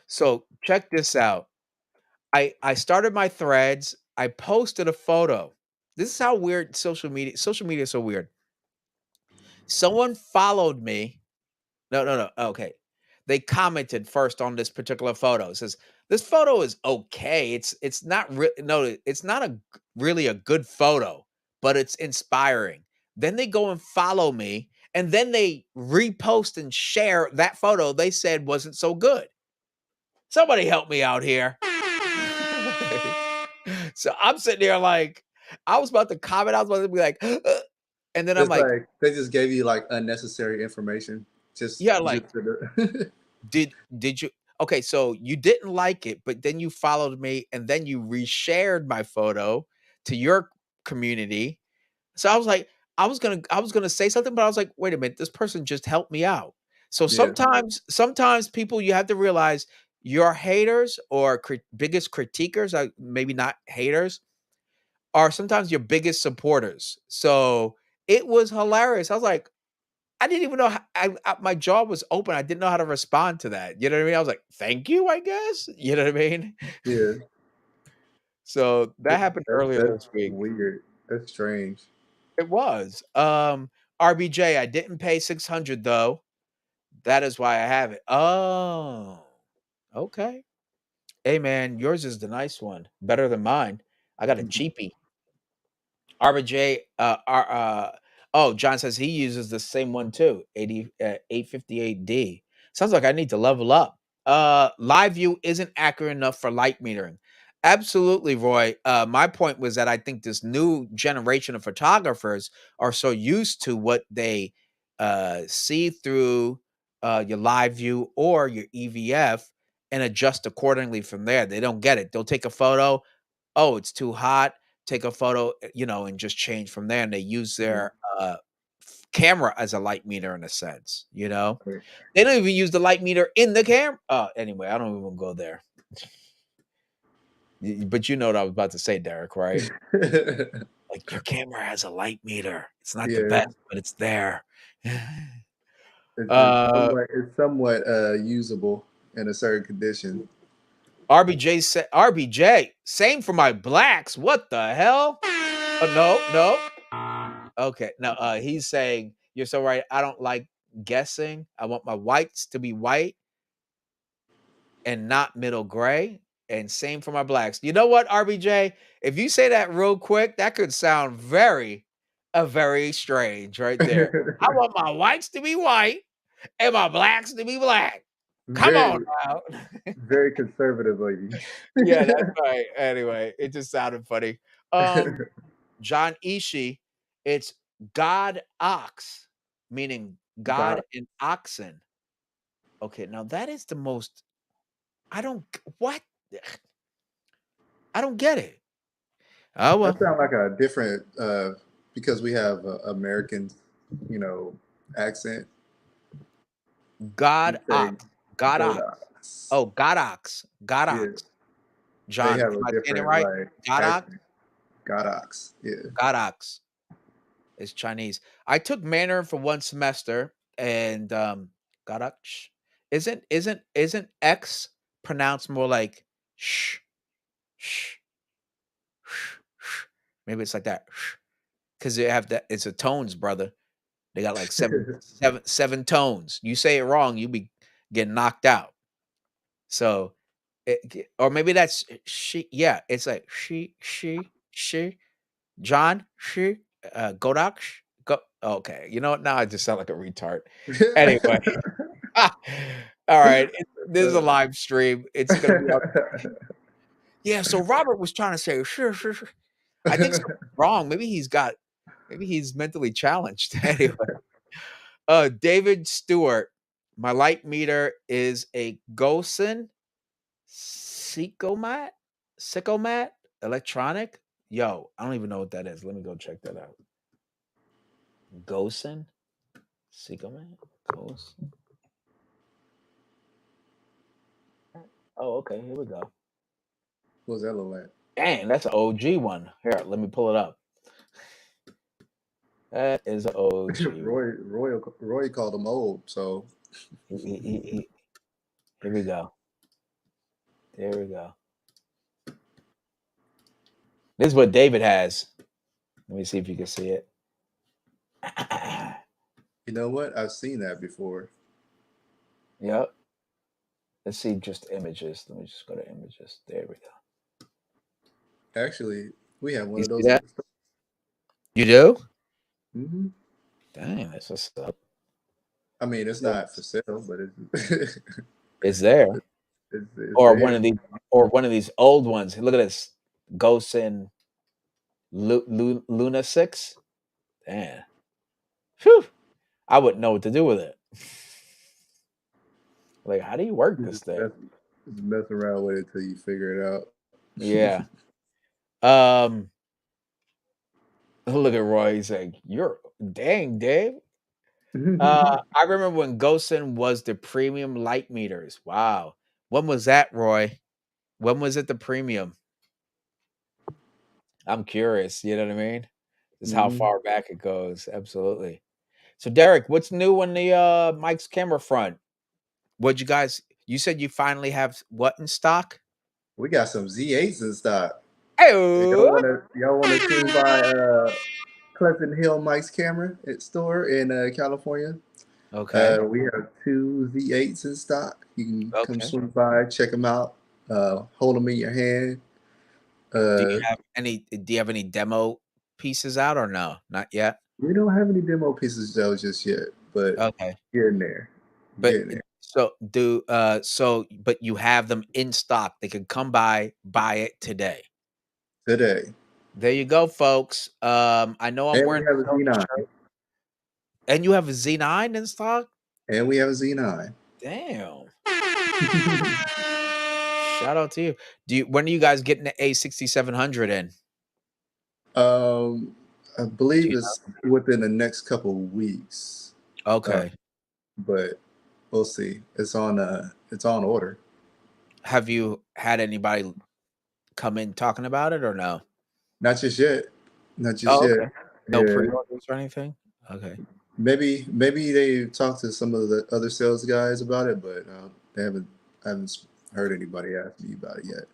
So, check this out. I started my threads. I posted a photo. This is how weird social media is so weird. Someone followed me. No, no, no. Okay. They commented first on this particular photo. It says, "This photo is okay. It's not no, it's not really a good photo, but it's inspiring." Then they go and follow me, and then they repost and share that photo they said wasn't so good. Somebody help me out here. So I'm sitting there like, I was about to comment. I was about to be like, and then I'm It's like, like they just gave you like unnecessary information. yeah, Just like, for the did you okay, so you didn't like it, but then you followed me and then you reshared my photo to your community. So I was like, I was gonna say something, but I was like, wait a minute, this person just helped me out. So yeah. sometimes people, you have to realize your haters or biggest critiquers, maybe not haters, are sometimes your biggest supporters. So it was hilarious. I was like, I didn't even know how, my jaw was open. I didn't know how to respond to that. You know what I mean? I was like, thank you, I guess. You know what I mean? Yeah. So that happened earlier That's this week. weird. That's strange. It was. RBJ, I didn't pay 600 though. That is why I have it. Oh, okay. Hey man, yours is the nice one. Better than mine. I got a cheapie. RJ, oh, John says he uses the same one too. 858D. Sounds like I need to level up. Live view isn't accurate enough for light metering. Absolutely, Roy. My point was that I think this new generation of photographers are so used to what they see through your live view or your EVF and adjust accordingly from there. They don't get it. They'll take a photo. Oh, it's too hot, take a photo, and just change from there, and they use their, camera as a light meter in a sense, you know? Right. They don't even use the light meter in the camera. Anyway, I don't even go there. But you know what I was about to say, Derek, right? Like, your camera has a light meter. It's not the Yeah. best, but it's there. It's somewhat usable in a certain condition. RBJ said, RBJ, same for my blacks. What the hell? No. Okay. Now he's saying, you're so right. I don't like guessing. I want my whites to be white and not middle gray. And same for my blacks. You know what, RBJ? If you say that real quick, that could sound very strange right there. I want my whites to be white and my blacks to be black. Come Very, on now. very conservative lady. Yeah, that's right. Anyway, it just sounded funny. John Ishii, it's God ox, meaning God God, and oxen. Okay, now that is the most. I don't what I don't get it. Oh that well, sounds like a different because we have American, accent. God You say ox, God ox. Godox. Oh, God ox, God Yeah, ox. they John, have am a I saying it different right? like God ox, accent. Godox. Yeah. God ox is Chinese. I took Mandarin for one semester, and God ox isn't X pronounced more like sh sh maybe it's like that because they have that. It's a tones, brother. They got like seven tones. You say it wrong, you be getting knocked out. So, or maybe that's she. Yeah, it's like she. John, she, Godak. Go. Okay, you know what? Now I just sound like a retard. Anyway, all right. This is a live stream. It's gonna be up. Yeah. So Robert was trying to say sure. I think something's wrong. Maybe he's mentally challenged. Anyway, David Stewart, my light meter is a Gosen Secomat, Secomat electronic. Yo, I don't even know what that is. Let me go check that out. Gosen Secomat, Gosen. Oh, okay. Here we go. What's that look like? Dang, that's an OG one. Here, let me pull it up. That is an OG one. Roy called him old, so Here we go. There we go. This is what David has. Let me see if you can see it. you know what? I've seen that before. Yep. Let's see just images. Let me just go to images. There we go. Actually, we have one You of see those at that? the store. You do? Hmm. Dang, that's what's up. I mean, it's not for sale, but it's It's there. it's Or there. one of these old ones. Look at this. Ghosts in Luna 6. Damn. Phew. I wouldn't know what to do with it. Like, how do you work You this thing? just mess around with it till you figure it out. Yeah. Um, look at Roy. He's like, you're dang, Dave. I remember when Gosen was the premium light meters. Wow. When was that, Roy? When was it the premium? I'm curious. You know what I mean? Just how Hmm. far back it goes. Absolutely. So, Derek, what's new on the Mike's camera front? What you guys? You said you finally have what in stock? We got some Z8s in stock. Oh, Y'all wanna swing by Pleasant Hill Mike's Camera store in California? okay, We have two Z8s in stock. You can come okay. swing by, check them out, hold them in your hand. Do you Uh, have any? Do you have any demo pieces out or no? Not yet. we don't have any demo pieces though just yet, but Okay, getting there, but getting there but you have them in stock. They can come by, buy it today. today. There you go, folks. I know I'm And we wearing have a a Sony Z9, shirt, and you have a Z9 in stock. and we have a Z9. Damn! Shout out to you. When are you guys getting the A6700 in? I Do believe you it's within the next couple of weeks, uh, Okay. but we'll see. It's on order. Have you had anybody come in talking about it or no? Not just yet. Not just Oh, yet. okay. No Yeah. pre-orders or anything? Okay. Maybe they talked to some of the other sales guys about it, but they haven't I haven't heard anybody ask me about it yet.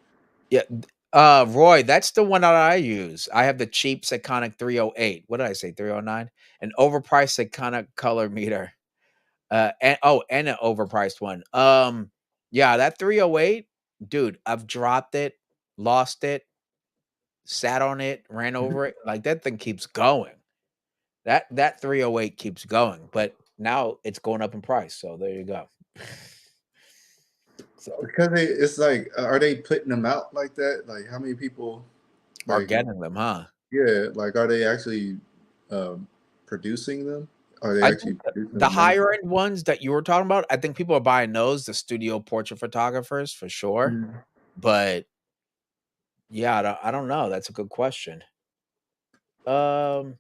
Yeah, Roy, that's the one that I use. I have the cheap Sekonic 308. What did I say? 309? An overpriced Sekonic color meter. And an overpriced one. Yeah, that 308, dude, I've dropped it, lost it, sat on it, ran over it. Like that thing keeps going. That 308 keeps going, but now it's going up in price. So there you go. So Because it's like, are they putting them out like that? Like, how many people, are like, getting them, huh? yeah, like, are they actually um, producing them? Are they I actually think producing the them now? higher end ones that you were talking about, I think people are buying those, the studio portrait photographers for sure. Mhm. But yeah, I don't know. That's a good question. Um,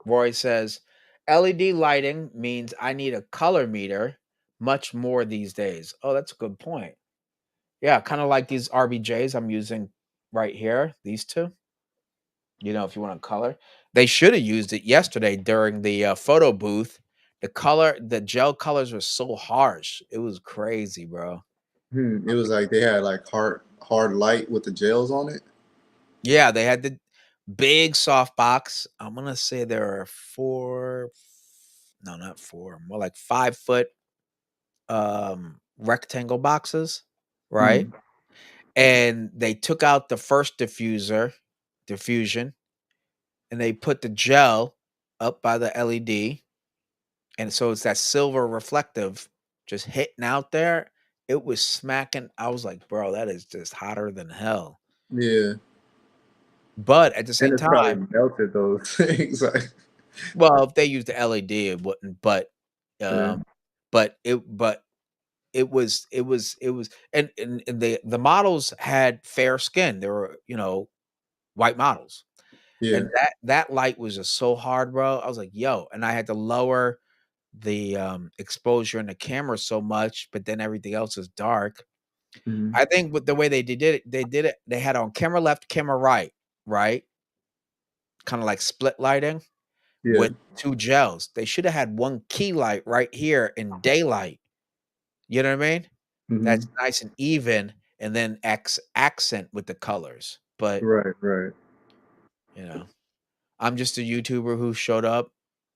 Roy says LED lighting means I need a color meter much more these days. Oh, that's a good point. Yeah, kind of like these RBJs I'm using right here, these two. If you want to color, they should have used it yesterday during the photo booth. The gel colors were so harsh. It was crazy, bro. It was like they had like hard light with the gels on it. Yeah, they had the big soft box. I'm gonna say there are four, no, not four, more like 5 foot rectangle boxes, right? Hmm. And they took out the first diffusion, and they put the gel up by the LED. And so it's that silver reflective just hitting out there. It was smacking. I was like, bro, that is just hotter than hell. Yeah, But at the and same it's probably time, melted those things. Like, well, if they used the LED, it wouldn't. yeah, Um, but it was, and the models had fair skin. They were, white models. yeah. And that light was just so hard, bro. I was like, "Yo," and I had to lower the, exposure in the camera so much, but then everything else is dark. Hmm. I think with the way they had on camera left, camera right, right? Kinda like split lighting Yeah. with 2 gels. They shoulda had 1 key light right here in daylight, you know what I mean? That's Hmm. nice and even, and then accent with the colors, but, Right, right. you know I'm just a YouTuber who showed up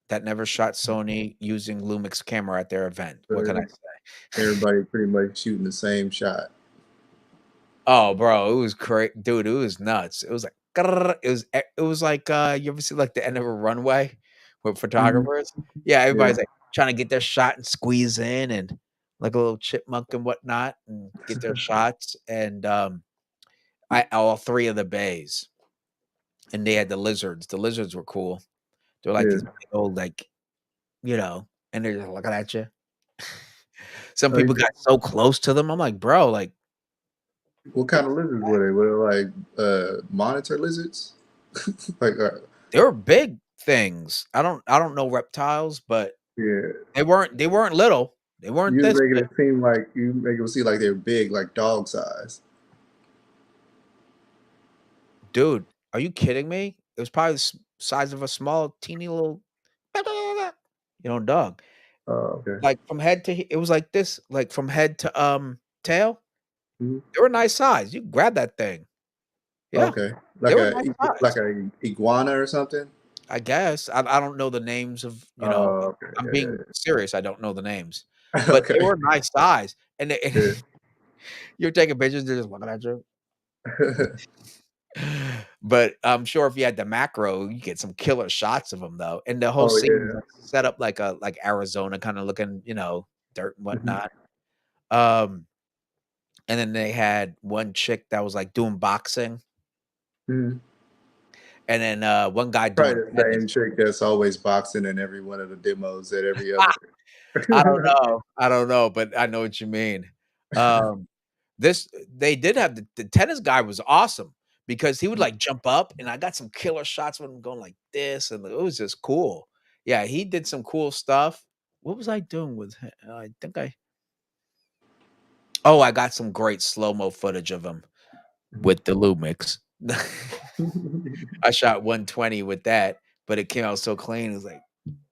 that never shot Sony using Lumix camera at their event. What can I So say? everybody pretty much shooting the same shot. Oh, bro, it was dude, it was nuts. It was like grrr, it was like, you ever see, like, the end of a runway with Hmm. photographers? Yeah, Yeah. everybody's, like, trying to get their shot and squeeze in and like a little chipmunk and whatnot and get their shots, and, I all 3 of the bays, and they had the lizards. The lizards were cool. They're like Yeah. these big old, like, and they're just looking at you. Some Oh, people got so close to them. I'm like, "Bro, like, what take kind a of step lizards back." were they? Were they like monitor lizards? Like, They were big things. I don't know reptiles, but yeah. they weren't little. They weren't You this making big. it seem like you make it seem like they're big, like dog size. Dude, are you kidding me? It was probably the size of a small, teeny little, dog. Oh, okay. Like from head to it was like this, like from head to tail. Mhm. They were a nice size. You grab that thing. Yeah, Okay, they were a nice like size. a iguana or something. I guess. I don't know the names of, Oh, okay, I'm being yeah, serious, I don't know the names, yeah. but they Okay, were a nice size, and they yeah. you're taking pictures, they're just looking at you. But I'm sure if you had the macro, you get some killer shots of them though, and the whole Oh scene was, yeah. like, set up like Arizona kinda looking, dirt and Mhm, whatnot. Um, and then they had one chick that was, like, doing boxing, mhm. and then, one guy Probably doing the tennis. same chick that's always boxing in every one of the demos at every other. I don't know, but I know what you mean. Um, this they did have the tennis guy was awesome because he would, like, jump up, and I got some killer shots with him going like this, and it was just cool. Yeah, he did some cool stuff. What was I doing with him? I think I got some great slow-mo footage of him with the Lumix. I shot 120 with that, but it came out so clean. It was like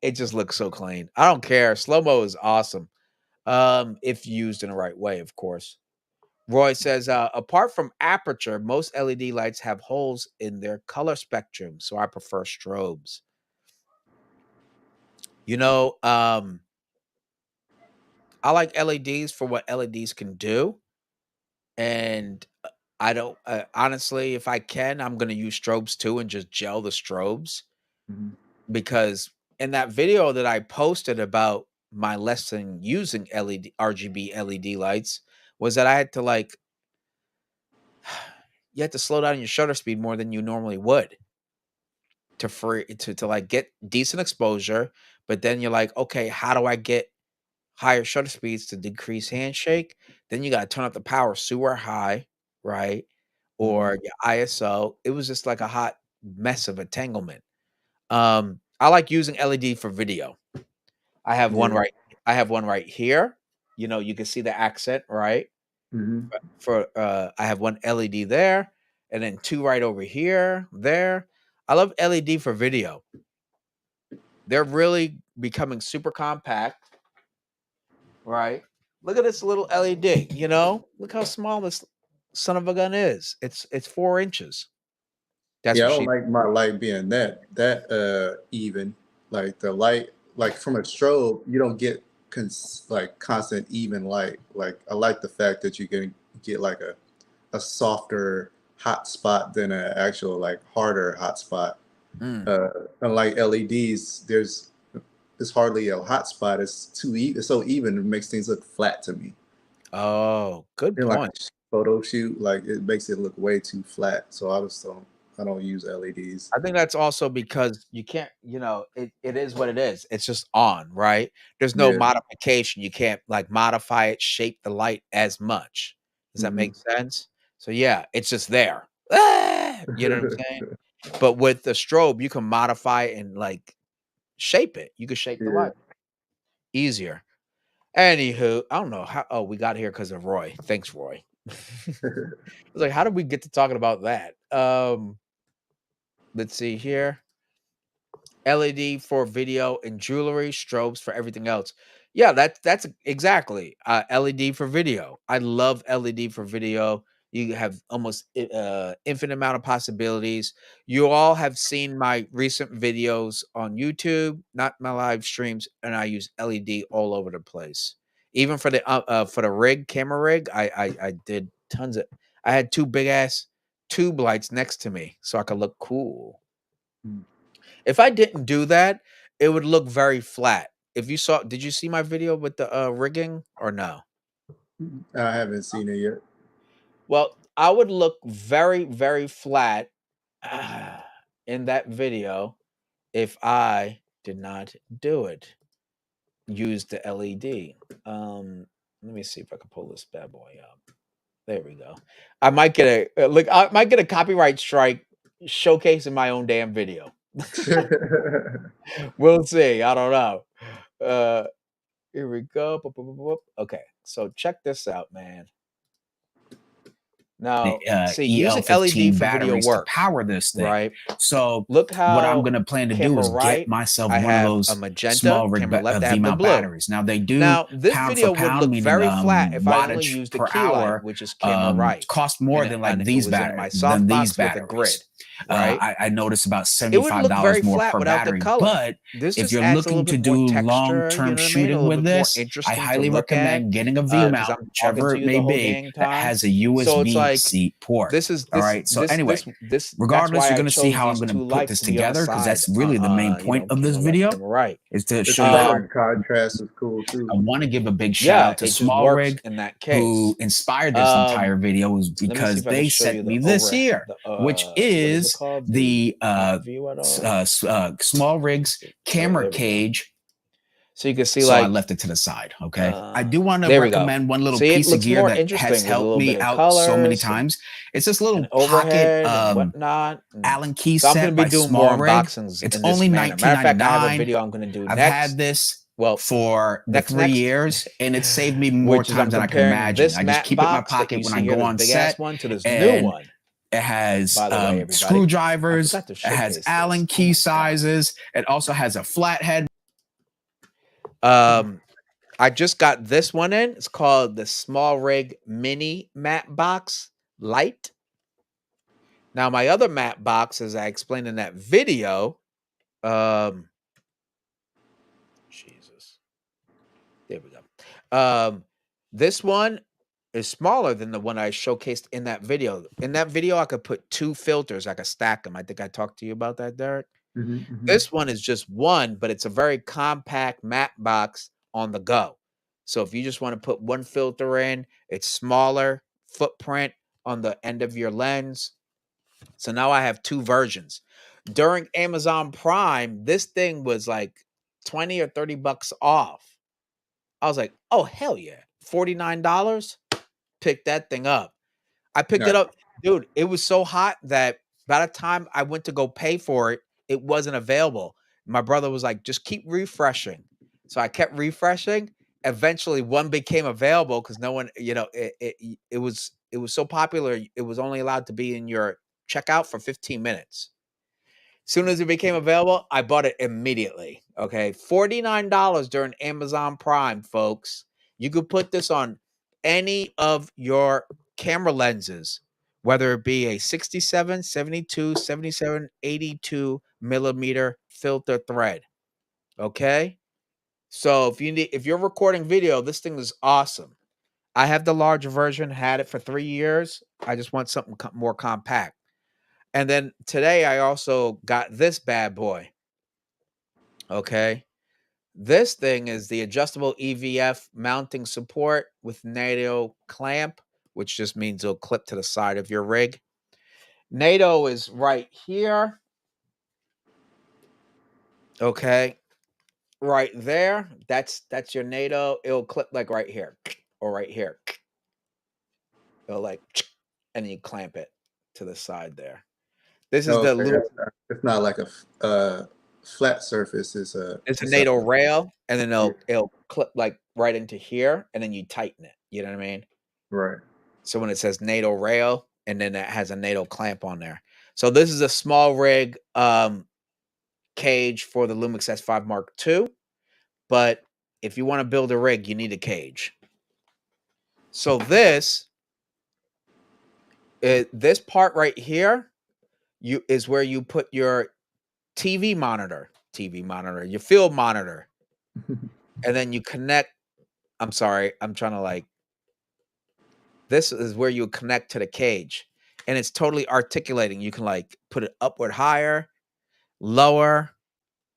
it just looks so clean. I don't care. Slow-mo is awesome. If used in the right way, of course. Roy says, apart from aperture, most LED lights have holes in their color spectrum, so I prefer strobes. You know, I like LEDs for what LEDs can do, and I don't honestly, if I can, I'm gonna use strobes too and just gel the strobes Mhm. because in that video that I posted about my lesson using LED RGB LED lights was that I had to you had to slow down your shutter speed more than you normally would to like get decent exposure, but then you're like, okay, how do I get higher shutter speeds to decrease handshake? Then you got to turn up the power super high, right? Mhm. Or your ISO. It was just like a hot mess of entanglement. I like using LED for video. I have one Yeah. right I have one right here. You can see the accent, right? Mhm. For I have one LED there, and then two right over here, there. I love LED for video. They're really becoming super compact, right? Look at this little LED, Look how small this son of a gun is. It's 4 inches. That's Yeah, I what don't she like my light being that even. Like the light, like from a strobe, you don't get like constant even light. Like I like the fact that you can get like a softer hot spot than an actual like harder hot spot. Mm. Unlike LEDs, there's hardly a hot spot. It's so even. It makes things look flat to me. Oh, good In like point. a photo shoot, like it makes it look way too flat. So I don't use LEDs. I think that's also because you can't, it is what it is. It's just on, right? There's no Yeah. modification. You can't like modify it, shape the light as much. Does that Hmm. make sense? So yeah, it's just there. Ah! You know what I'm saying? But with the strobe, you can modify it and like shape it. You can shape the Yeah. light easier. Anywho, I don't know how. Oh, we got here because of Roy. Thanks, Roy. I was like, how did we get to talking about that? Let's see here. LED for video and jewelry, strobes for everything else. Yeah, that's exactly LED for video. I love LED for video. You have almost infinite amount of possibilities. You all have seen my recent videos on YouTube, not my live streams, and I use LED all over the place. Even for the camera rig, I did tons of. I had two big ass tube lights next to me so I could look cool. If I didn't do that, it would look very flat. Did you see my video with the rigging or no? I haven't seen it yet. Well, I would look very, very flat in that video if I did not do it. Use the LED. Let me see if I can pull this bad boy up. There we go. I might get I might get a copyright strike showcasing my own damn video. We'll see. I don't know. Here we go. Boop, boop, boop, boop. Okay, so check this out, man. Now, see, using LED EL15 for video batteries to works, power this thing. right? So Look what I'm how going to plan to do camera is right, get myself I one of have a those magenta, small rig camera left, I have the V-mount blue. batteries. Now they do Now, this pound video for would pound, look meaning very flat if I only wattage used the per key light, hour, which is camera right, cost more than like and these it was in my than these softbox with a grid, batteries. right? I noticed about It would look very $75 more flat per without the battery. color. But This if just you're adds a little looking to bit more do texture, long-term you know what I mean? A shooting little with bit more this, I interesting to highly look at, recommend getting a 'cause V-mount, I'm talking whichever to it you may the whole be, dang that time. has a So it's like, USB-C port. this is All right. So anyway, that's regardless, why you're I going to see chose how I'm these going to two put lights this to be on the together, because side, that's really the main you point know, of this camera left, video, camera right. is to The show you color how contrast is cool too. I want to give a big shout Yeah, out to it just Small works Rig, in that who case. inspired this entire video, was Let me see because if I can they show you sent the me this over here, which what is it is called? the top view at all? Small Rig's camera there we go. cage. So you can see, So I like, left it to the side. Okay. I do want to there we go. recommend one little See, it piece of looks gear more that has interesting with a helped little me bit of out so many colors times. It's this little and pocket overhead and whatnot. Allen key So I'm set gonna be by doing Small more Rig. unboxings It's in this only manner. Matter of fact, I have a $19.99. video I'm gonna do I've next. had this Well, for the next, 3 years, and it saved me more which is times I'm than I can comparing imagine. this I just matte keep it in my box that pocket you when see I here, go this on big ass set, one, to this new and one. it has By the way, everybody, I screwdrivers. forgot to It has showcase Allen this. Oh key my God. sizes. It also has a flathead. I just got this one in. It's called the Small Rig Mini Matte Box Light. Now, my other matte box, as I explained in that video, Jesus, there we go. This one is smaller than the one I showcased in that video. In that video, I could put 2 filters. I could stack them. I think I talked to you about that, Derek. This one is just one, but it's a very compact matte box on the go. So if you just want to put one filter in, it's smaller footprint on the end of your lens. So now I have 2 versions. During Amazon Prime, this thing was like 20 or 30 bucks off. I was like, oh, hell yeah. $49? Pick that thing up. I picked it up. Dude, it was so hot that by the time I went to go pay for it, it wasn't available. My brother was like, just keep refreshing. So I kept refreshing. Eventually one became available because no one, you know, it was so popular. It was only allowed to be in your checkout for 15 minutes. Soon as it became available, I bought it immediately. Okay. $49 during Amazon Prime, folks. You could put this on any of your camera lenses, whether it be a 67, 72, 77, 82 millimeter filter thread. Okay. So if you're recording video, this thing is awesome. I have the larger version, had it for 3 years. I just want something more compact. And then today I also got this bad boy. Okay. This thing is the adjustable EVF mounting support with NATO clamp, which just means it'll clip to the side of your rig. NATO is right here. Okay. Right there. That's your NATO. It'll clip like right here or right here. It'll like, and you clamp it to the side there. This is the little. It's not like a flat surface. It's a NATO rail, and then it'll clip like right into here, and then you tighten it. You know what I mean? Right. So when it says NATO rail, and then it has a NATO clamp on there. So this is a small rig cage for the Lumix S5 Mark II. But if you want to build a rig, you need a cage. So this part right here, is where you put your TV monitor, your field monitor, and then you connect. I'm sorry, I'm trying to like. This is where you connect to the cage, and it's totally articulating. You can like put it upward, higher, lower,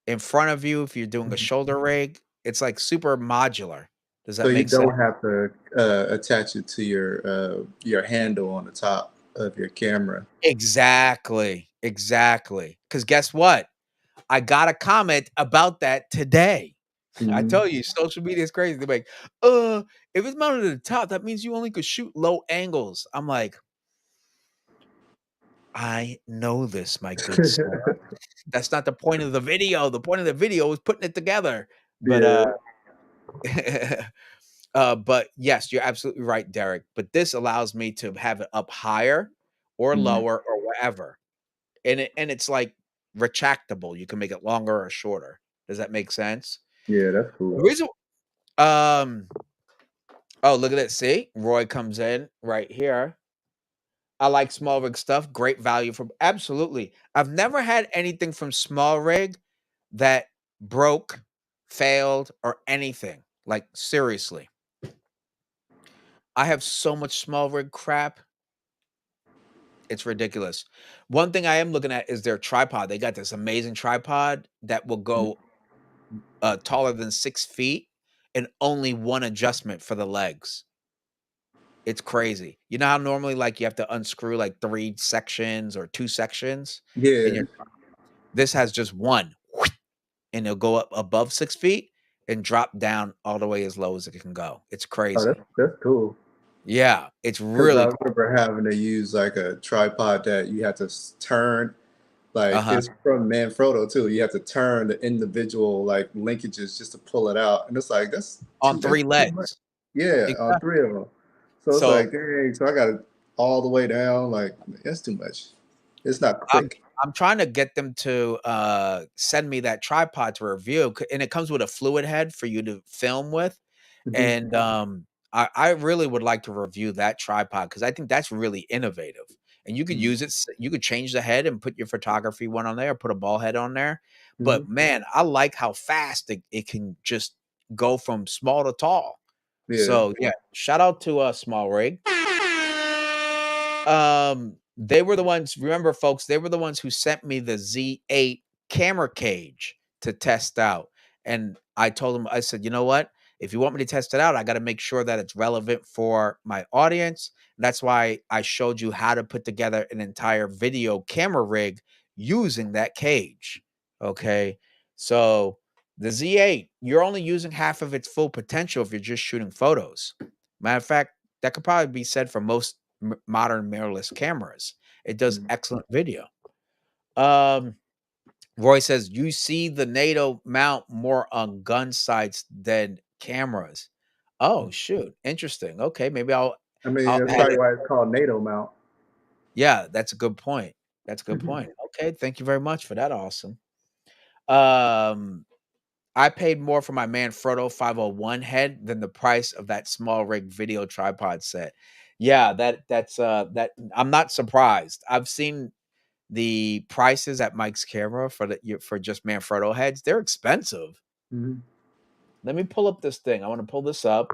in front of you if you're doing a shoulder rig. It's like super modular. Does that make sense? So you don't have to attach it to your handle on the top of your camera. Exactly. Because guess what? I got a comment about that today. I tell you, social media is crazy. They're like, if it's mounted at the top, that means you only could shoot low angles. I'm like, I know this, my good sir. That's not the point of the video. The point of the video is putting it together. But But yes, you're absolutely right, Derek. But this allows me to have it up higher or Mhm. lower or wherever. And it's like retractable. You can make it longer or shorter. Does that make sense? Yeah, that's The cool. reason um oh, look at it. See? Roy comes in right here. I like small rig stuff. Great value from absolutely. I've never had anything from small rig that broke, failed, or anything. Like seriously. I have so much small rig crap. It's ridiculous. One thing I am looking at is their tripod. They got this amazing tripod that will Mhm. go taller than 6 feet and only one adjustment for the legs. It's crazy. You know how normally like you have to unscrew like 3 sections or 2 sections and Yeah. your this has just one and it'll go up above 6 feet and drop down all the way as low as it can go. It's Oh, crazy. that's cool. Yeah, it's Because really I cool. remember having to use like a tripod that you had to turn. Like Uh-huh. it's from Manfrotto too. You have to turn the individual like linkages just to pull it out, and it's like On 3 that's too much. legs. Yeah, on Exactly. three of them. So it's So like, dang. So I got it all the way down. Like that's too much. It's not I'm quick. I'm trying to get them to send me that tripod to review, and it comes with a fluid head for you to film with. Hmm. And I really would like to review that tripod because I think that's really innovative. And you could Hmm. use it. You could change the head and put your photography one on there, put a ball head on there. Hmm. But man, I like how fast it can just go from small to tall. Yeah. So yeah, shout out to Small Rig. They were the ones, remember folks, they were the ones who sent me the Z8 camera cage to test out. And I told them, I said, you know what? If you want me to test it out, I got to make sure that it's relevant for my audience. That's why I showed you how to put together an entire video camera rig using that cage. Okay. So the Z8, you're only using half of its full potential if you're just shooting photos. Matter of fact, that could probably be said for most modern mirrorless cameras. It does Mhm. excellent video. Um, Roy says you see the NATO mount more on gun sights than cameras. Oh shoot, interesting. Okay, maybe I mean, I'll that's add probably it. why it's called NATO mount. Yeah, that's a good point. That's a good point. Okay, thank you very much for that. Awesome. Um, I paid more for my Manfrotto 501 head than the price of that small rig video tripod set. Yeah, that I'm not surprised. I've seen the prices at Mike's Camera for just Manfrotto heads. They're expensive. Hmm. Let me pull up this thing. I want to pull this up.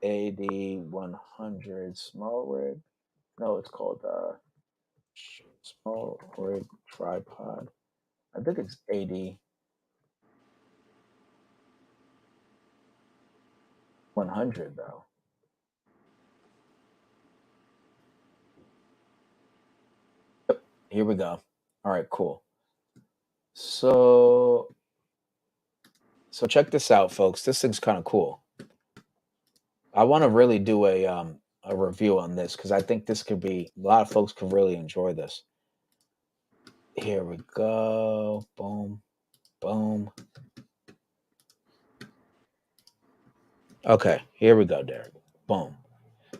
AD100 small rig. No, it's called small rig tripod. I think it's AD100 though. Here we go. All right, cool. So check this out, folks. This thing's kind of cool. I want to really do a review on this because I think this could be a lot of folks could really enjoy this. Here we go. Boom, boom. Okay, here we go, Derek. Boom.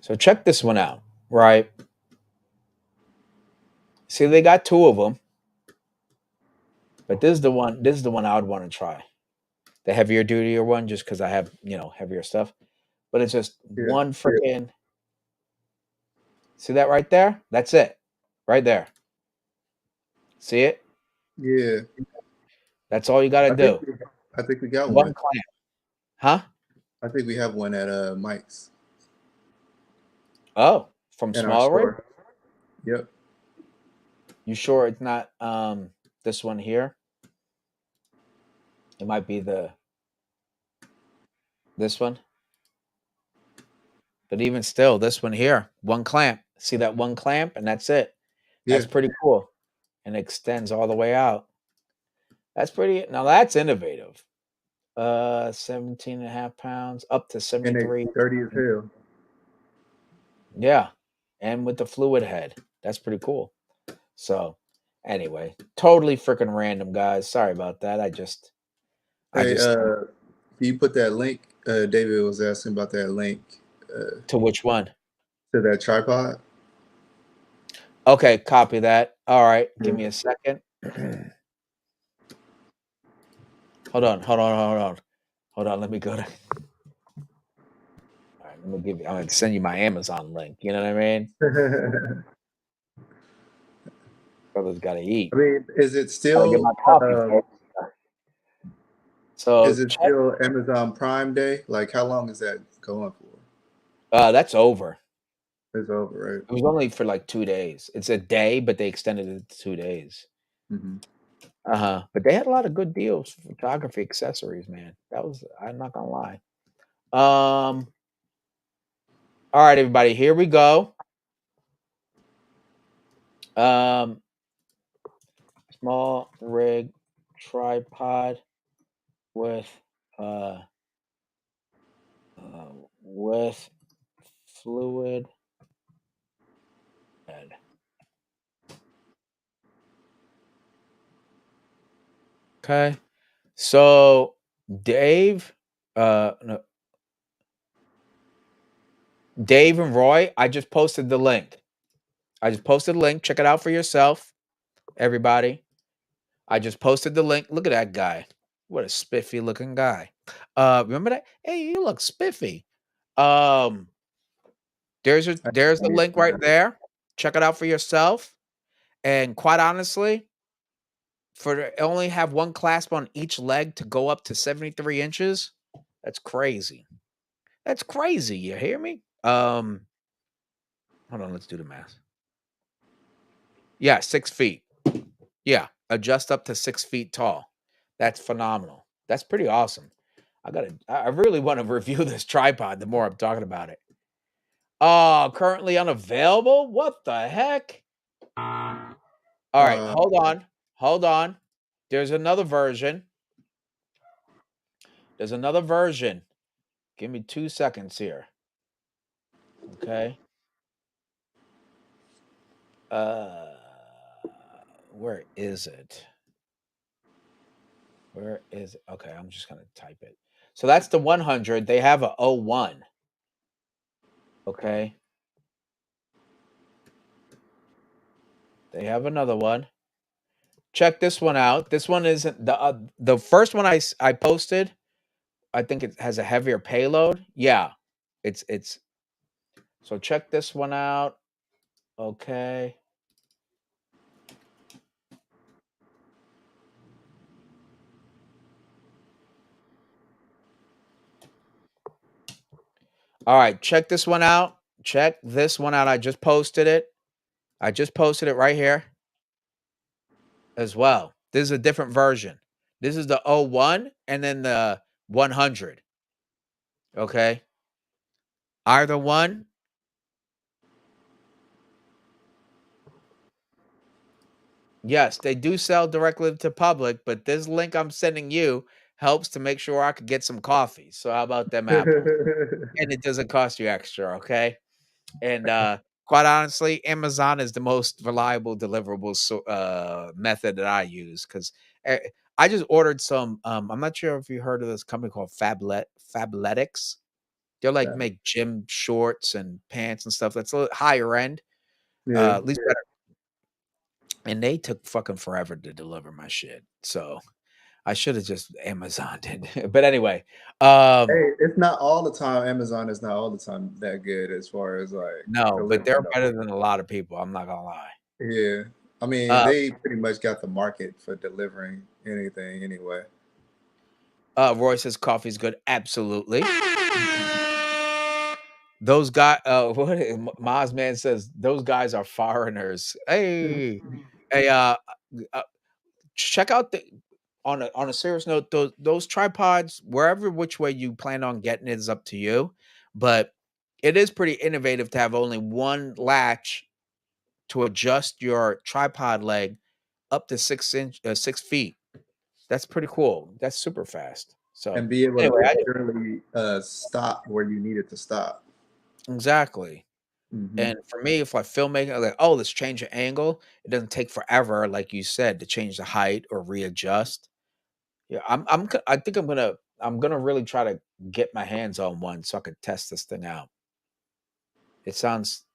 So check this one out, right? See, they got two of them, but this is the one. This is the one I would want to try. The heavier duty one, just because I have heavier stuff. But it's just Yeah. one freaking. See that right there? That's it, right there. See it? Yeah. That's all you got to I think do. we, I think we got One one. clamp, huh? I think we have one at Mike's Oh, from in our small rig? store. Yep. You sure it's not this one here? It might be this one. But even still, this one here, one clamp. See that one clamp and that's it. Yeah. That's pretty cool. And it extends all the way out. That's pretty now that's innovative. 17 and a half pounds up to And they 73. dirty as hell. Yeah. And with the fluid head. That's pretty cool. So anyway, totally freaking random, guys. Sorry about that. Hey, can you put that link? David was asking about that link To which one? to that tripod. Okay, copy that. All right, give Yeah. me a second. Hold on, hold on, hold on. Hold on, let me go to all right, let me give you I'm gonna send you my Amazon link, you know what I mean? Brother's gotta eat. I mean, Gotta get my coffee, folks. So is it check still Amazon Prime Day? Like, how long is that going for? that's over. It's over, It was only for like 2 days. It's a day, but they extended it to 2 days. right? Hmm. Uh-huh, but they had a lot of good deals for photography accessories, man. That was I'm not gonna lie. Um, all right, everybody, here we go. Um, small rig tripod with uh, uh with fluid head. Okay. So Dave, no, Dave and Roy, I just posted the link. I just posted the link. Check it out for yourself, everybody. I just posted the link. Look at that guy. What a spiffy looking guy. Remember that? Hey, you look spiffy. Um, there's the link right there. Check it out for yourself. And quite honestly, only have one clasp on each leg to go up to 73 inches. That's crazy. That's crazy. You hear me? Hold on, let's do the math. Yeah, 6 feet. Yeah, adjust up to 6 feet tall. That's phenomenal. That's pretty awesome. I really want to review this tripod the more I'm talking about it. Oh, currently unavailable? What the heck? All right, Uh, hold on. Hold on. There's another version. There's another version. Give me 2 seconds here. Okay. Uh where is it? Where is it? Okay, I'm just going to type it. So that's the 100. They have a 01. Okay. They have another one. Check this one out. This one isn't the first one I posted. I think it has a heavier payload. Yeah, it's so check this one out. Okay. All right, check this one out. Check this one out. I just posted it. I just posted it right here as well. This is a different version. This is the 01 and then the 100. Okay. Either one. Yes, they do sell directly to public, but this link I'm sending you helps to make sure I could get some coffee. So how about them apples? And it doesn't cost you extra, okay? And quite honestly, Amazon is the most reliable deliverable method that I use because I just ordered some. I'm not sure if you heard of this company called Fabletics. They're like make gym shorts and pants and stuff. That's a little higher end, yeah. at least better. And they took fucking forever to deliver my shit. So I should have just Amazoned it. But anyway, Hey, it's not all the time. Amazon is not all the time that good as far as like no, but delivering they're stuff. better than a lot of people. I'm not gonna lie. Yeah. I mean, Uh, they pretty much got the market for delivering anything anyway. Roy says coffee's good. Absolutely. Those guys, Moz man says those guys are foreigners. Hey, hey, uh, check out the on a serious note, those tripods, wherever which way you plan on getting it is up to you. But it is pretty innovative to have only one latch to adjust your tripod leg up to 6 feet. That's pretty cool. That's super fast. So And be able to anyway, securely stop where you need it to stop. exactly. Hmm. And for me, if I filmmaking, I'm like, oh, let's change the angle. It doesn't take forever, like you said, to change the height or readjust. Yeah, I think I'm gonna really try to get my hands on one so I could test this thing out. It sounds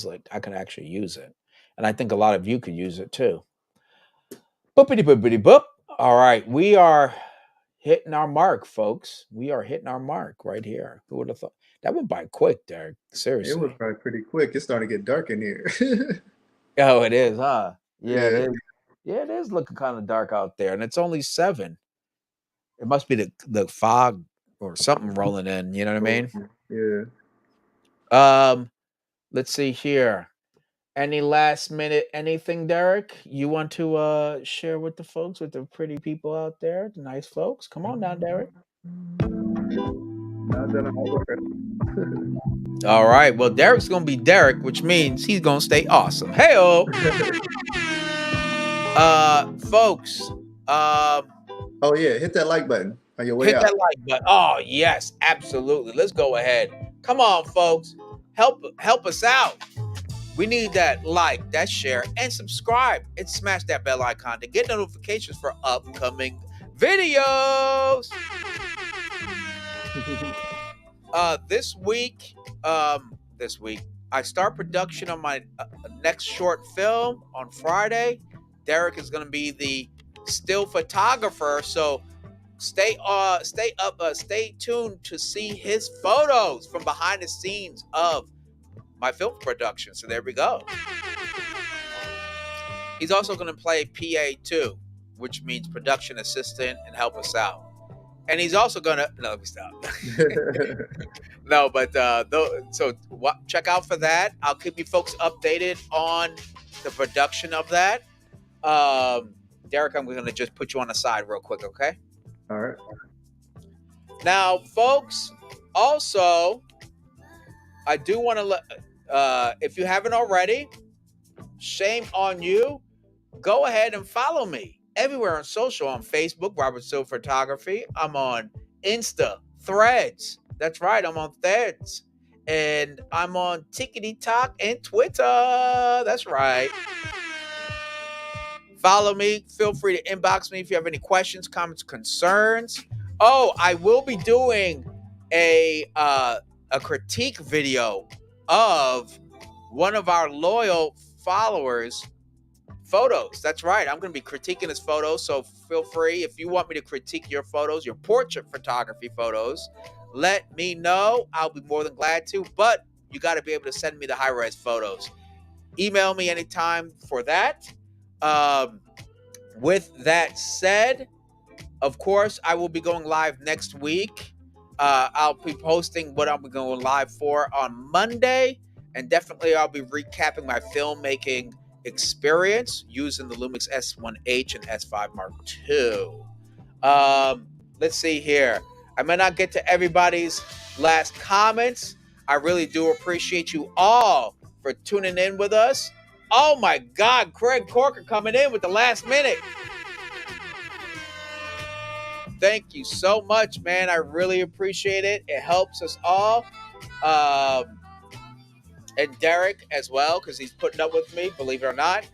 like I could actually use it, and I think a lot of you could use it too. Boopity boopity boop. All right, we are hitting our mark, folks. We are hitting our mark right here. Who would have thought that went by quick, Derek? It was Seriously. probably pretty quick. It's starting to get dark in here. Oh, it is, huh? Yeah, it Yeah. is. Yeah, it is looking kind of dark out there, and it's only 7. It must be the fog or something rolling in. You know what I mean? Yeah. Let's see here. Any last minute anything, Derek? You want to share with the folks, with the pretty people out there, the nice folks? Come on now, Derek. Not that I'm aware of. All right. Well, Derek's gonna be Derek, which means he's gonna stay awesome. Hey-o. Folks. Oh yeah, hit that like button on your way Hit out. that like button. Oh, yes, absolutely. Let's go ahead. Come on, folks. Help us out. We need that like, that share, and subscribe, and smash that bell icon to get notifications for upcoming videos. This week, I start production on my next short film on Friday. Derek is going to be the still photographer, so stay tuned to see his photos from behind the scenes of my film production. So there we go. He's also going to play PA too, which means production assistant, and help us out. And he's also going to let me stop. No, but check out for that. I'll keep you folks updated on the production of that. Derek, I'm going to just put you on the side real quick, okay? All right. Now, folks, also, I do want to let, if you haven't already, shame on you. Go ahead and follow me everywhere on social. On Facebook, Robert Silver-Photography. I'm on Insta, Threads. That's right, I'm on Threads. And I'm on TikTok and Twitter. That's right. Follow me. Feel free to inbox me if you have any questions, comments, concerns. Oh, I will be doing a critique video of one of our loyal followers' photos. That's right. I'm going to be critiquing his photos. So feel free, if you want me to critique your photos, your portrait photography photos, let me know. I'll be more than glad to. But you got to be able to send me the high-res photos. Email me anytime for that. With that said, of course, I will be going live next week. I'll be posting what I'm going live for on Monday. And definitely I'll be recapping my filmmaking experience using the Lumix S1H and S5 Mark II. Let's see here. I may not get to everybody's last comments. I really do appreciate you all for tuning in with us. Oh my God, Craig Corker coming in with the last minute. Thank you so much, man. I really appreciate it. It helps us all. And Derek as well, because he's putting up with me, believe it or not.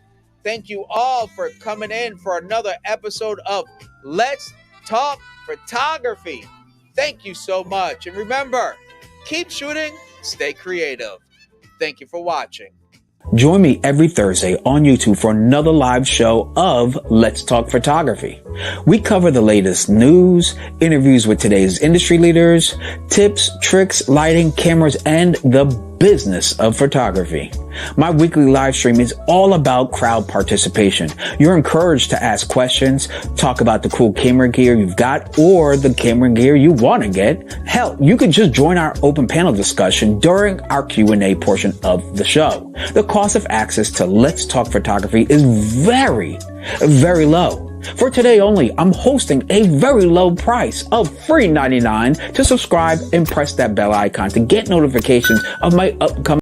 Thank you all for coming in for another episode of Let's Talk Photography. Thank you so much. And remember, keep shooting, stay creative. Thank you for watching. Join me every Thursday on YouTube for another live show of Let's Talk Photography. We cover the latest news, interviews with today's industry leaders, tips, tricks, lighting, cameras, and the business of photography. My weekly live stream is all about crowd participation. You're encouraged to ask questions, talk about the cool camera gear you've got or the camera gear you want to get. Hell, you could just join our open panel discussion during our Q&A portion of the show. The cost of access to Let's Talk Photography is very, very low. For today only, I'm hosting a very low price of $free $99 to subscribe and press that bell icon to get notifications of my upcoming